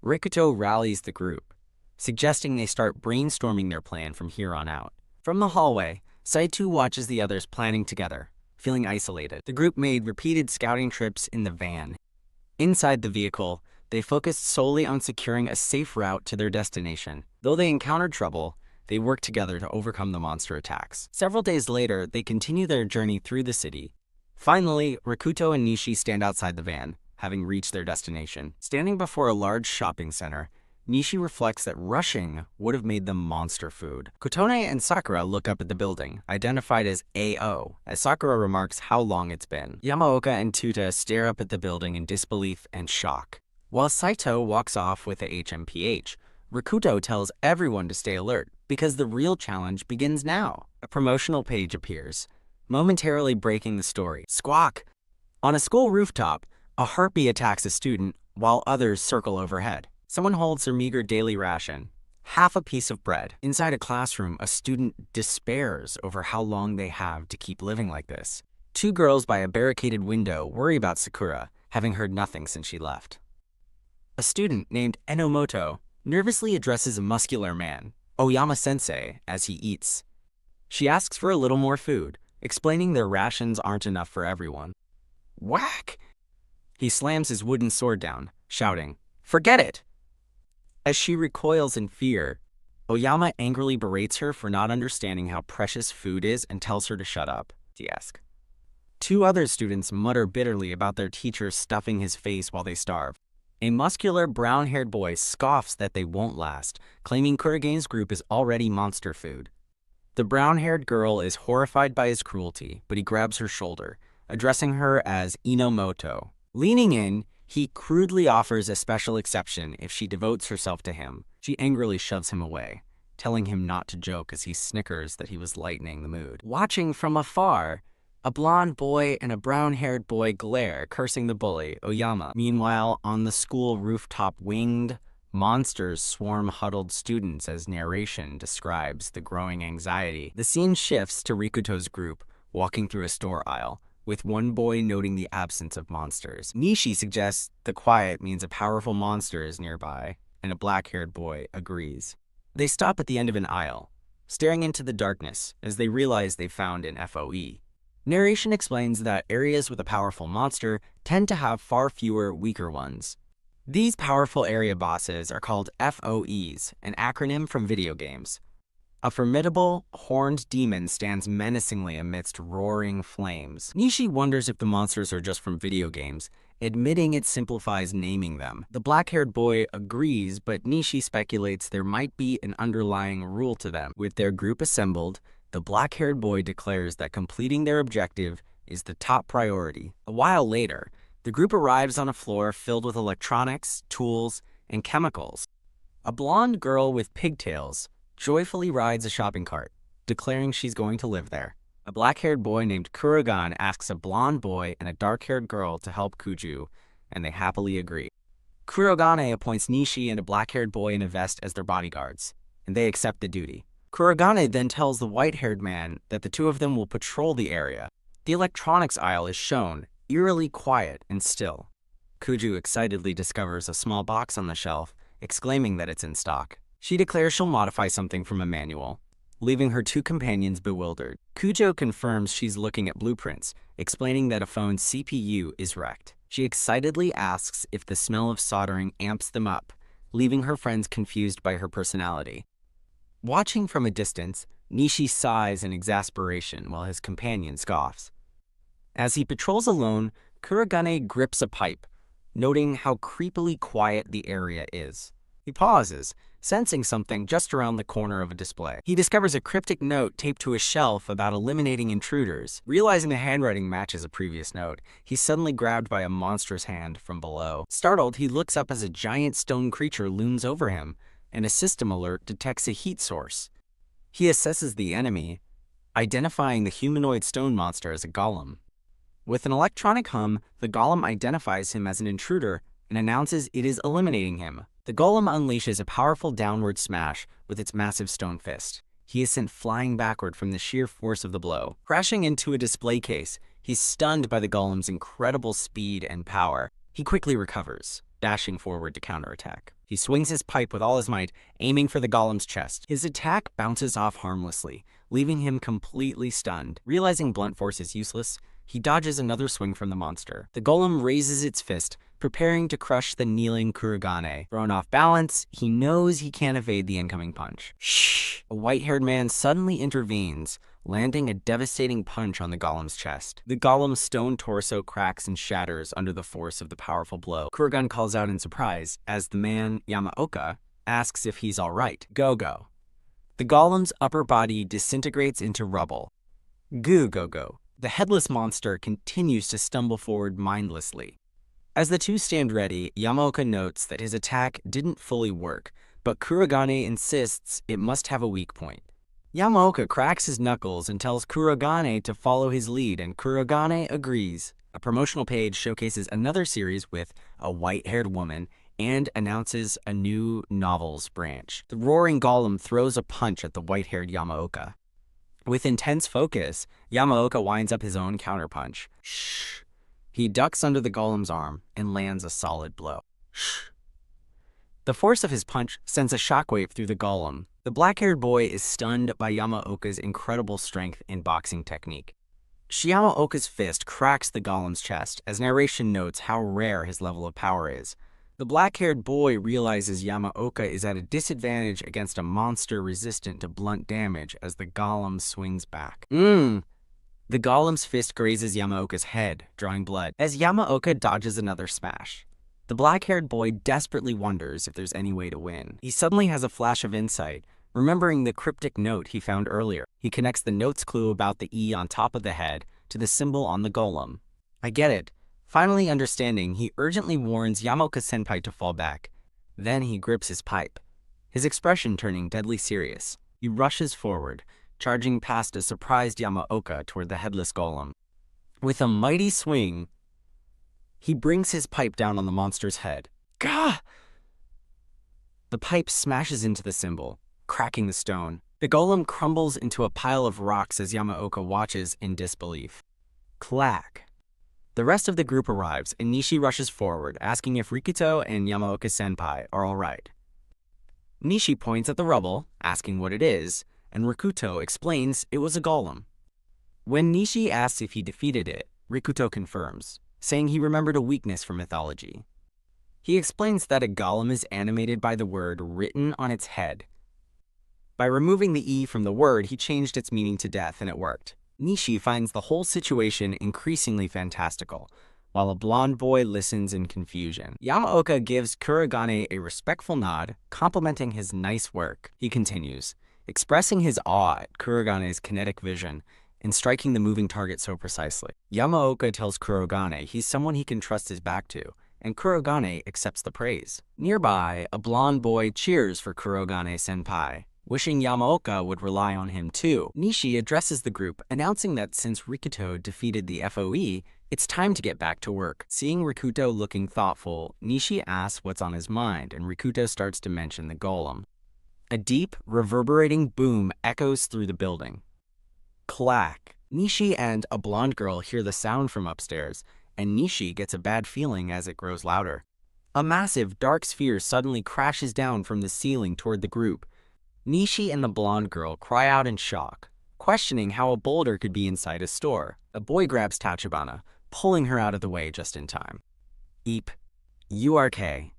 Rikuto rallies the group, suggesting they start brainstorming their plan from here on out. From the hallway, Saito watches the others planning together, feeling isolated. The group made repeated scouting trips in the van. Inside the vehicle, they focused solely on securing a safe route to their destination. Though they encountered trouble, they work together to overcome the monster attacks. Several days later, they continue their journey through the city. Finally, Rikuto and Nishi stand outside the van, having reached their destination. Standing before a large shopping center, Nishi reflects that rushing would have made them monster food. Kotone and Sakura look up at the building, identified as AO, as Sakura remarks how long it's been. Yamaoka and Tuta stare up at the building in disbelief and shock. While Saito walks off with the HMPH, Rikuto tells everyone to stay alert, because the real challenge begins now. A promotional page appears, momentarily breaking the story. Squawk! On a school rooftop, a harpy attacks a student while others circle overhead. Someone holds their meager daily ration, half a piece of bread. Inside a classroom, a student despairs over how long they have to keep living like this. Two girls by a barricaded window worry about Sakura, having heard nothing since she left. A student named Enomoto nervously addresses a muscular man, Oyama-sensei, as he eats. She asks for a little more food, explaining their rations aren't enough for everyone. Whack! He slams his wooden sword down, shouting, "Forget it!" As she recoils in fear, Oyama angrily berates her for not understanding how precious food is and tells her to shut up. Two other students mutter bitterly about their teacher stuffing his face while they starve. A muscular, brown-haired boy scoffs that they won't last, claiming Kurigane's group is already monster food. The brown-haired girl is horrified by his cruelty, but he grabs her shoulder, addressing her as Inomoto. Leaning in, he crudely offers a special exception if she devotes herself to him. She angrily shoves him away, telling him not to joke as he snickers that he was lightening the mood. Watching from afar, a blonde boy and a brown-haired boy glare, cursing the bully, Oyama. Meanwhile, on the school rooftop, winged monsters swarm huddled students as narration describes the growing anxiety. The scene shifts to Rikuto's group, walking through a store aisle, with one boy noting the absence of monsters. Nishi suggests the quiet means a powerful monster is nearby, and a black-haired boy agrees. They stop at the end of an aisle, staring into the darkness as they realize they've found an FOE. Narration explains that areas with a powerful monster tend to have far fewer weaker ones. These powerful area bosses are called FOEs, an acronym from video games. A formidable, horned demon stands menacingly amidst roaring flames. Nishi wonders if the monsters are just from video games, admitting it simplifies naming them. The black-haired boy agrees, but Nishi speculates there might be an underlying rule to them. With their group assembled, the black-haired boy declares that completing their objective is the top priority. A while later, the group arrives on a floor filled with electronics, tools, and chemicals. A blonde girl with pigtails joyfully rides a shopping cart, declaring she's going to live there. A black-haired boy named Kurogan asks a blonde boy and a dark-haired girl to help Kuju, and they happily agree. Kurogane appoints Nishi and a black-haired boy in a vest as their bodyguards, and they accept the duty. Kurogane then tells the white-haired man that the two of them will patrol the area. The electronics aisle is shown, eerily quiet and still. Kuju excitedly discovers a small box on the shelf, exclaiming that it's in stock. She declares she'll modify something from a manual, leaving her two companions bewildered. Kujo confirms she's looking at blueprints, explaining that a phone's CPU is wrecked. She excitedly asks if the smell of soldering amps them up, leaving her friends confused by her personality. Watching from a distance, Nishi sighs in exasperation while his companion scoffs. As he patrols alone, Kurogane grips a pipe, noting how creepily quiet the area is. He pauses, sensing something just around the corner of a display. He discovers a cryptic note taped to a shelf about eliminating intruders. Realizing the handwriting matches a previous note, he's suddenly grabbed by a monstrous hand from below. Startled, he looks up as a giant stone creature looms over him, and a system alert detects a heat source. He assesses the enemy, identifying the humanoid stone monster as a golem. With an electronic hum, the golem identifies him as an intruder and announces it is eliminating him. The golem unleashes a powerful downward smash with its massive stone fist. He is sent flying backward from the sheer force of the blow. Crashing into a display case, he's stunned by the golem's incredible speed and power. He quickly recovers, dashing forward to counterattack. He swings his pipe with all his might, aiming for the golem's chest. His attack bounces off harmlessly, leaving him completely stunned. Realizing blunt force is useless, he dodges another swing from the monster. The golem raises its fist, preparing to crush the kneeling Kurogane. Thrown off balance, he knows he can't evade the incoming punch. Shh! A white-haired man suddenly intervenes, landing a devastating punch on the golem's chest. The golem's stone torso cracks and shatters under the force of the powerful blow. Kurogane calls out in surprise as the man, Yamaoka, asks if he's alright. Go-go. The golem's upper body disintegrates into rubble. Go-go. The headless monster continues to stumble forward mindlessly. As the two stand ready, Yamaoka notes that his attack didn't fully work, but Kurogane insists it must have a weak point. Yamaoka cracks his knuckles and tells Kurogane to follow his lead, and Kurogane agrees. A promotional page showcases another series with a white-haired woman and announces a new novels branch. The roaring golem throws a punch at the white-haired Yamaoka. With intense focus, Yamaoka winds up his own counterpunch. Shh. He ducks under the golem's arm and lands a solid blow. Shh. The force of his punch sends a shockwave through the golem. The black-haired boy is stunned by Yamaoka's incredible strength in boxing technique. Yamaoka's fist cracks the golem's chest as narration notes how rare his level of power is. The black-haired boy realizes Yamaoka is at a disadvantage against a monster resistant to blunt damage as the golem swings back. The golem's fist grazes Yamaoka's head, drawing blood, as Yamaoka dodges another smash. The black-haired boy desperately wonders if there's any way to win. He suddenly has a flash of insight, remembering the cryptic note he found earlier. He connects the note's clue about the E on top of the head to the symbol on the golem. I get it. Finally understanding, he urgently warns Yamaoka-senpai to fall back. Then he grips his pipe, his expression turning deadly serious. He rushes forward, charging past a surprised Yamaoka toward the headless golem. With a mighty swing, he brings his pipe down on the monster's head. Gah! The pipe smashes into the symbol, cracking the stone. The golem crumbles into a pile of rocks as Yamaoka watches in disbelief. Clack! The rest of the group arrives, and Nishi rushes forward, asking if Rikuto and Yamaoka-senpai are alright. Nishi points at the rubble, asking what it is, and Rikuto explains it was a golem. When Nishi asks if he defeated it, Rikuto confirms, saying he remembered a weakness from mythology. He explains that a golem is animated by the word written on its head. By removing the E from the word, he changed its meaning to death, and it worked. Nishi finds the whole situation increasingly fantastical, while a blonde boy listens in confusion. Yamaoka gives Kurogane a respectful nod, complimenting his nice work. He continues, expressing his awe at Kurogane's kinetic vision and striking the moving target so precisely. Yamaoka tells Kurogane he's someone he can trust his back to, and Kurogane accepts the praise. Nearby, a blonde boy cheers for Kurogane-senpai, wishing Yamaoka would rely on him too. Nishi addresses the group, announcing that since Rikuto defeated the FOE, it's time to get back to work. Seeing Rikuto looking thoughtful, Nishi asks what's on his mind, and Rikuto starts to mention the golem. A deep, reverberating boom echoes through the building. Clack! Nishi and a blonde girl hear the sound from upstairs, and Nishi gets a bad feeling as it grows louder. A massive, dark sphere suddenly crashes down from the ceiling toward the group. Nishi and the blonde girl cry out in shock, questioning how a boulder could be inside a store. A boy grabs Tachibana, pulling her out of the way just in time. Eep. URK.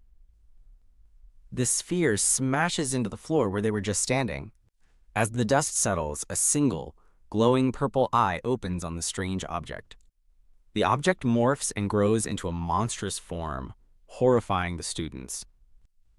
The sphere smashes into the floor where they were just standing. As the dust settles, a single, glowing purple eye opens on the strange object. The object morphs and grows into a monstrous form, horrifying the students.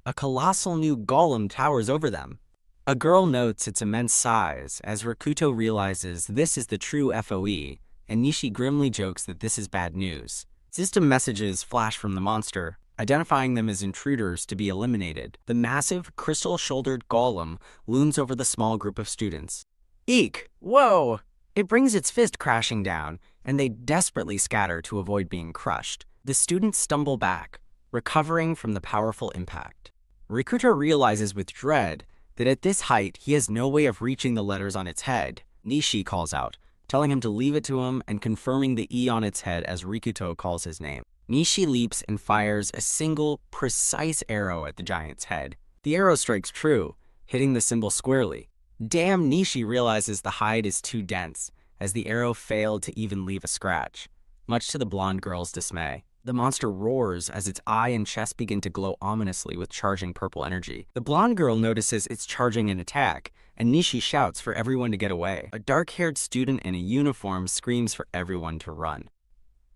A colossal new golem towers over them. A girl notes its immense size as Rakuto realizes this is the true FOE, and Nishi grimly jokes that this is bad news. System messages flash from the monster, identifying them as intruders to be eliminated. The massive, crystal-shouldered golem looms over the small group of students. Eek! Whoa! It brings its fist crashing down, and they desperately scatter to avoid being crushed. The students stumble back, recovering from the powerful impact. Rakuto realizes with dread that at this height he has no way of reaching the letters on its head. Nishi calls out, telling him to leave it to him and confirming the E on its head as Rakuto calls his name. Nishi leaps and fires a single, precise arrow at the giant's head. The arrow strikes true, hitting the symbol squarely. Damn, Nishi realizes the hide is too dense, as the arrow failed to even leave a scratch, much to the blonde girl's dismay. The monster roars as its eye and chest begin to glow ominously with charging purple energy. The blonde girl notices it's charging an attack, and Nishi shouts for everyone to get away. A dark-haired student in a uniform screams for everyone to run.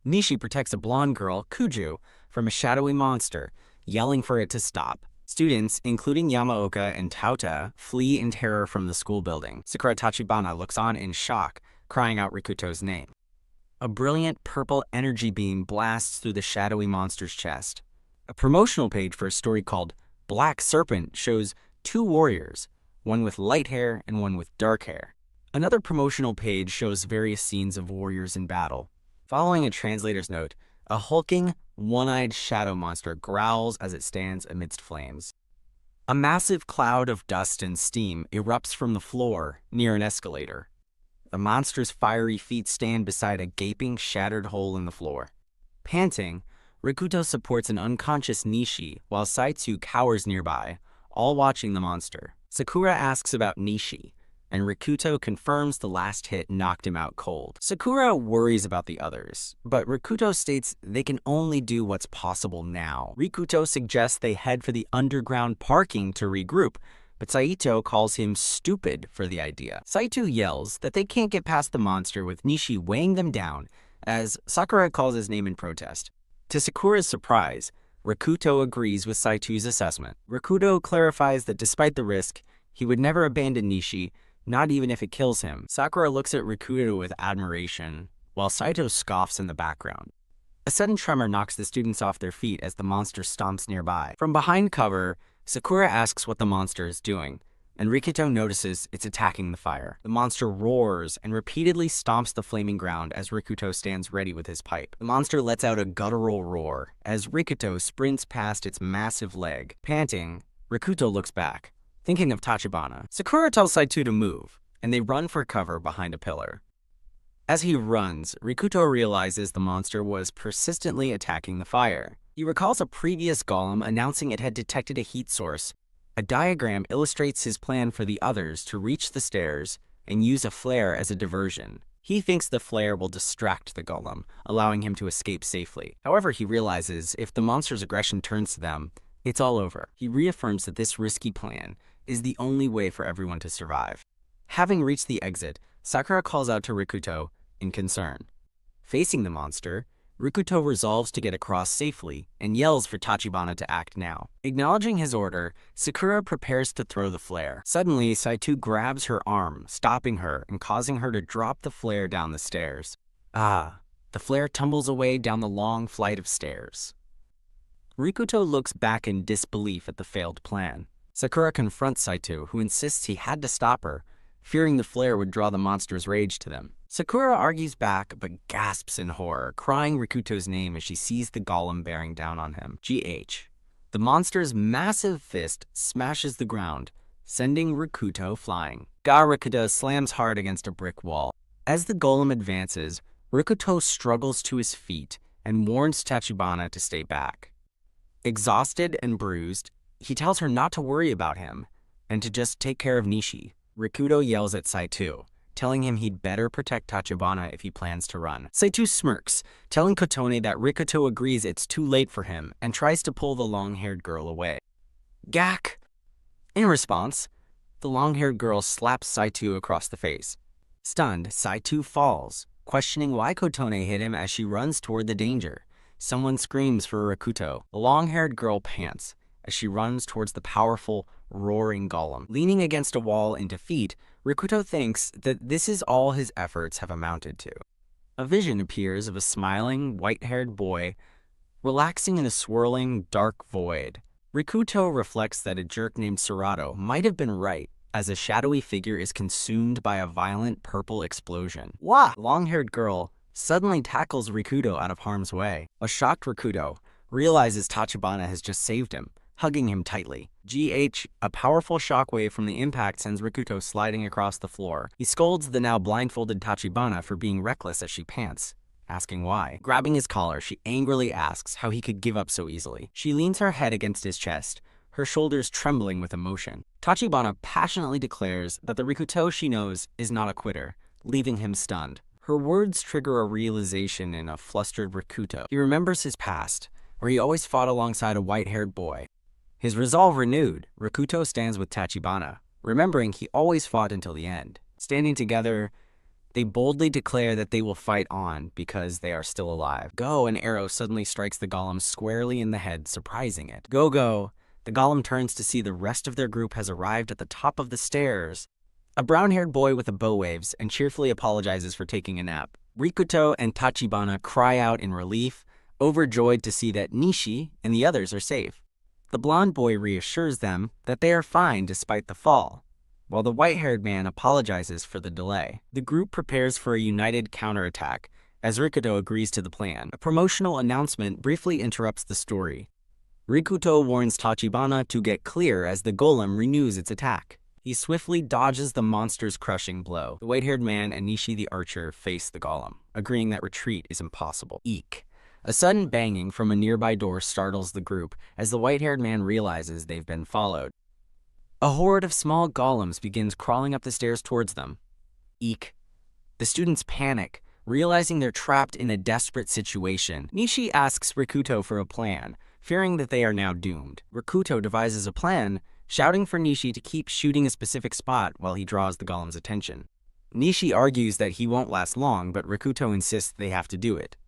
Nishi protects a blonde girl, Kuju, from a shadowy monster, yelling for it to stop. Students, including Yamaoka and Tauta, flee in terror from the school building. Sakura Tachibana looks on in shock, crying out Rikuto's name. A brilliant purple energy beam blasts through the shadowy monster's chest. A promotional page for a story called Black Serpent shows two warriors, one with light hair and one with dark hair. Another promotional page shows various scenes of warriors in battle. Following a translator's note, a hulking, one-eyed shadow monster growls as it stands amidst flames. A massive cloud of dust and steam erupts from the floor near an escalator. The monster's fiery feet stand beside a gaping, shattered hole in the floor. Panting, Rakuto supports an unconscious Nishi while Saitsu cowers nearby, all watching the monster. Sakura asks about Nishi, and Rakuto confirms the last hit knocked him out cold. Sakura worries about the others, but Rakuto states they can only do what's possible now. Rakuto suggests they head for the underground parking to regroup, but Saito calls him stupid for the idea. Saito yells that they can't get past the monster with Nishi weighing them down, as Sakura calls his name in protest. To Sakura's surprise, Rakuto agrees with Saito's assessment. Rakuto clarifies that despite the risk, he would never abandon Nishi, not even if it kills him. Sakura looks at Rakuto with admiration, while Saito scoffs in the background. A sudden tremor knocks the students off their feet as the monster stomps nearby. From behind cover, Sakura asks what the monster is doing, and Rakuto notices it's attacking the fire. The monster roars and repeatedly stomps the flaming ground as Rakuto stands ready with his pipe. The monster lets out a guttural roar as Rakuto sprints past its massive leg. Panting, Rakuto looks back, thinking of Tachibana. Sakura tells Saito to move, and they run for cover behind a pillar. As he runs, Rakuto realizes the monster was persistently attacking the fire. He recalls a previous golem announcing it had detected a heat source. A diagram illustrates his plan for the others to reach the stairs and use a flare as a diversion. He thinks the flare will distract the golem, allowing him to escape safely. However, he realizes if the monster's aggression turns to them, it's all over. He reaffirms that this risky plan is the only way for everyone to survive. Having reached the exit, Sakura calls out to Rakuto in concern. Facing the monster, Rakuto resolves to get across safely and yells for Tachibana to act now. Acknowledging his order, Sakura prepares to throw the flare. Suddenly, Saito grabs her arm, stopping her and causing her to drop the flare down the stairs. The flare tumbles away down the long flight of stairs. Rakuto looks back in disbelief at the failed plan. Sakura confronts Saito, who insists he had to stop her, fearing the flare would draw the monster's rage to them. Sakura argues back, but gasps in horror, crying Rakuto's name as she sees the golem bearing down on him. GH. The monster's massive fist smashes the ground, sending Rikuto flying. Rikuto slams hard against a brick wall. As the golem advances, Rikuto struggles to his feet and warns Tachibana to stay back. Exhausted and bruised, he tells her not to worry about him and to just take care of Nishi. Rikuto yells at Saito, telling him he'd better protect Tachibana if he plans to run. Saito smirks, telling Kotone that Rikuto agrees it's too late for him and tries to pull the long-haired girl away. Gak! In response, the long-haired girl slaps Saito across the face. Stunned, Saito falls, questioning why Kotone hit him as she runs toward the danger. Someone screams for Rikuto. The long-haired girl pants as she runs towards the powerful, roaring golem. Leaning against a wall in defeat, Rikuto thinks that this is all his efforts have amounted to. A vision appears of a smiling, white-haired boy relaxing in a swirling, dark void. Rikuto reflects that a jerk named Serato might have been right, as a shadowy figure is consumed by a violent purple explosion. Wah! The long-haired girl suddenly tackles Rikuto out of harm's way. A shocked Rikuto realizes Tachibana has just saved him, hugging him tightly. A powerful shockwave from the impact sends Rikuto sliding across the floor. He scolds the now blindfolded Tachibana for being reckless as she pants, asking why. Grabbing his collar, she angrily asks how he could give up so easily. She leans her head against his chest, her shoulders trembling with emotion. Tachibana passionately declares that the Rikuto she knows is not a quitter, leaving him stunned. Her words trigger a realization in a flustered Rikuto. He remembers his past, where he always fought alongside a white-haired boy. His resolve renewed, Rikuto stands with Tachibana, remembering he always fought until the end. Standing together, they boldly declare that they will fight on because they are still alive. Go! An arrow suddenly strikes the golem squarely in the head, surprising it. Go! The golem turns to see the rest of their group has arrived at the top of the stairs. A brown-haired boy with a bow waves and cheerfully apologizes for taking a nap. Rikuto and Tachibana cry out in relief, overjoyed to see that Nishi and the others are safe. The blonde boy reassures them that they are fine despite the fall, while the white-haired man apologizes for the delay. The group prepares for a united counterattack, as Rikuto agrees to the plan. A promotional announcement briefly interrupts the story. Rikuto warns Tachibana to get clear as the golem renews its attack. He swiftly dodges the monster's crushing blow. The white-haired man and Nishi the archer face the golem, agreeing that retreat is impossible. Eek! A sudden banging from a nearby door startles the group as the white-haired man realizes they've been followed. A horde of small golems begins crawling up the stairs towards them. Eek! The students panic, realizing they're trapped in a desperate situation. Nishi asks Rikuto for a plan, fearing that they are now doomed. Rikuto devises a plan, shouting for Nishi to keep shooting a specific spot while he draws the golem's attention. Nishi argues that he won't last long, but Rikuto insists they have to do it.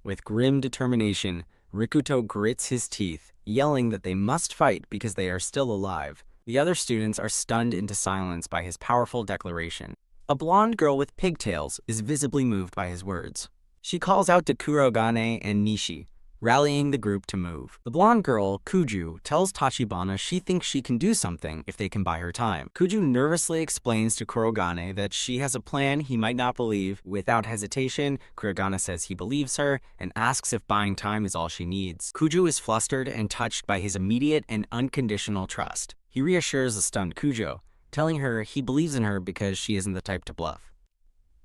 With grim determination, Rikuto grits his teeth, yelling that they must fight because they are still alive. The other students are stunned into silence by his powerful declaration. A blonde girl with pigtails is visibly moved by his words. She calls out to Kurogane and Nishi, rallying the group to move. The blonde girl, Kuju, tells Tachibana she thinks she can do something if they can buy her time. Kuju nervously explains to Kurogane that she has a plan he might not believe. Without hesitation, Kurogane says he believes her and asks if buying time is all she needs. Kuju is flustered and touched by his immediate and unconditional trust. He reassures the stunned Kujo, telling her he believes in her because she isn't the type to bluff.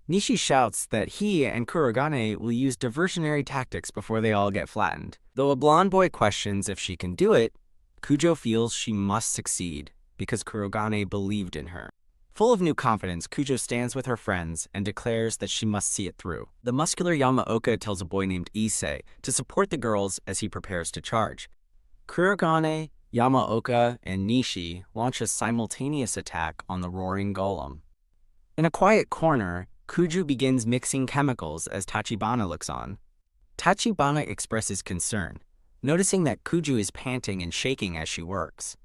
Nishi shouts that he and Kurogane will use diversionary tactics before they all get flattened. Though a blonde boy questions if she can do it, Kujo feels she must succeed because Kurogane believed in her. Full of new confidence, Kujo stands with her friends and declares that she must see it through. The muscular Yamaoka tells a boy named Issei to support the girls as he prepares to charge. Kurogane, Yamaoka, and Nishi launch a simultaneous attack on the roaring golem. In a quiet corner, Kuju begins mixing chemicals as Tachibana looks on. Tachibana expresses concern, noticing that Kuju is panting and shaking as she works.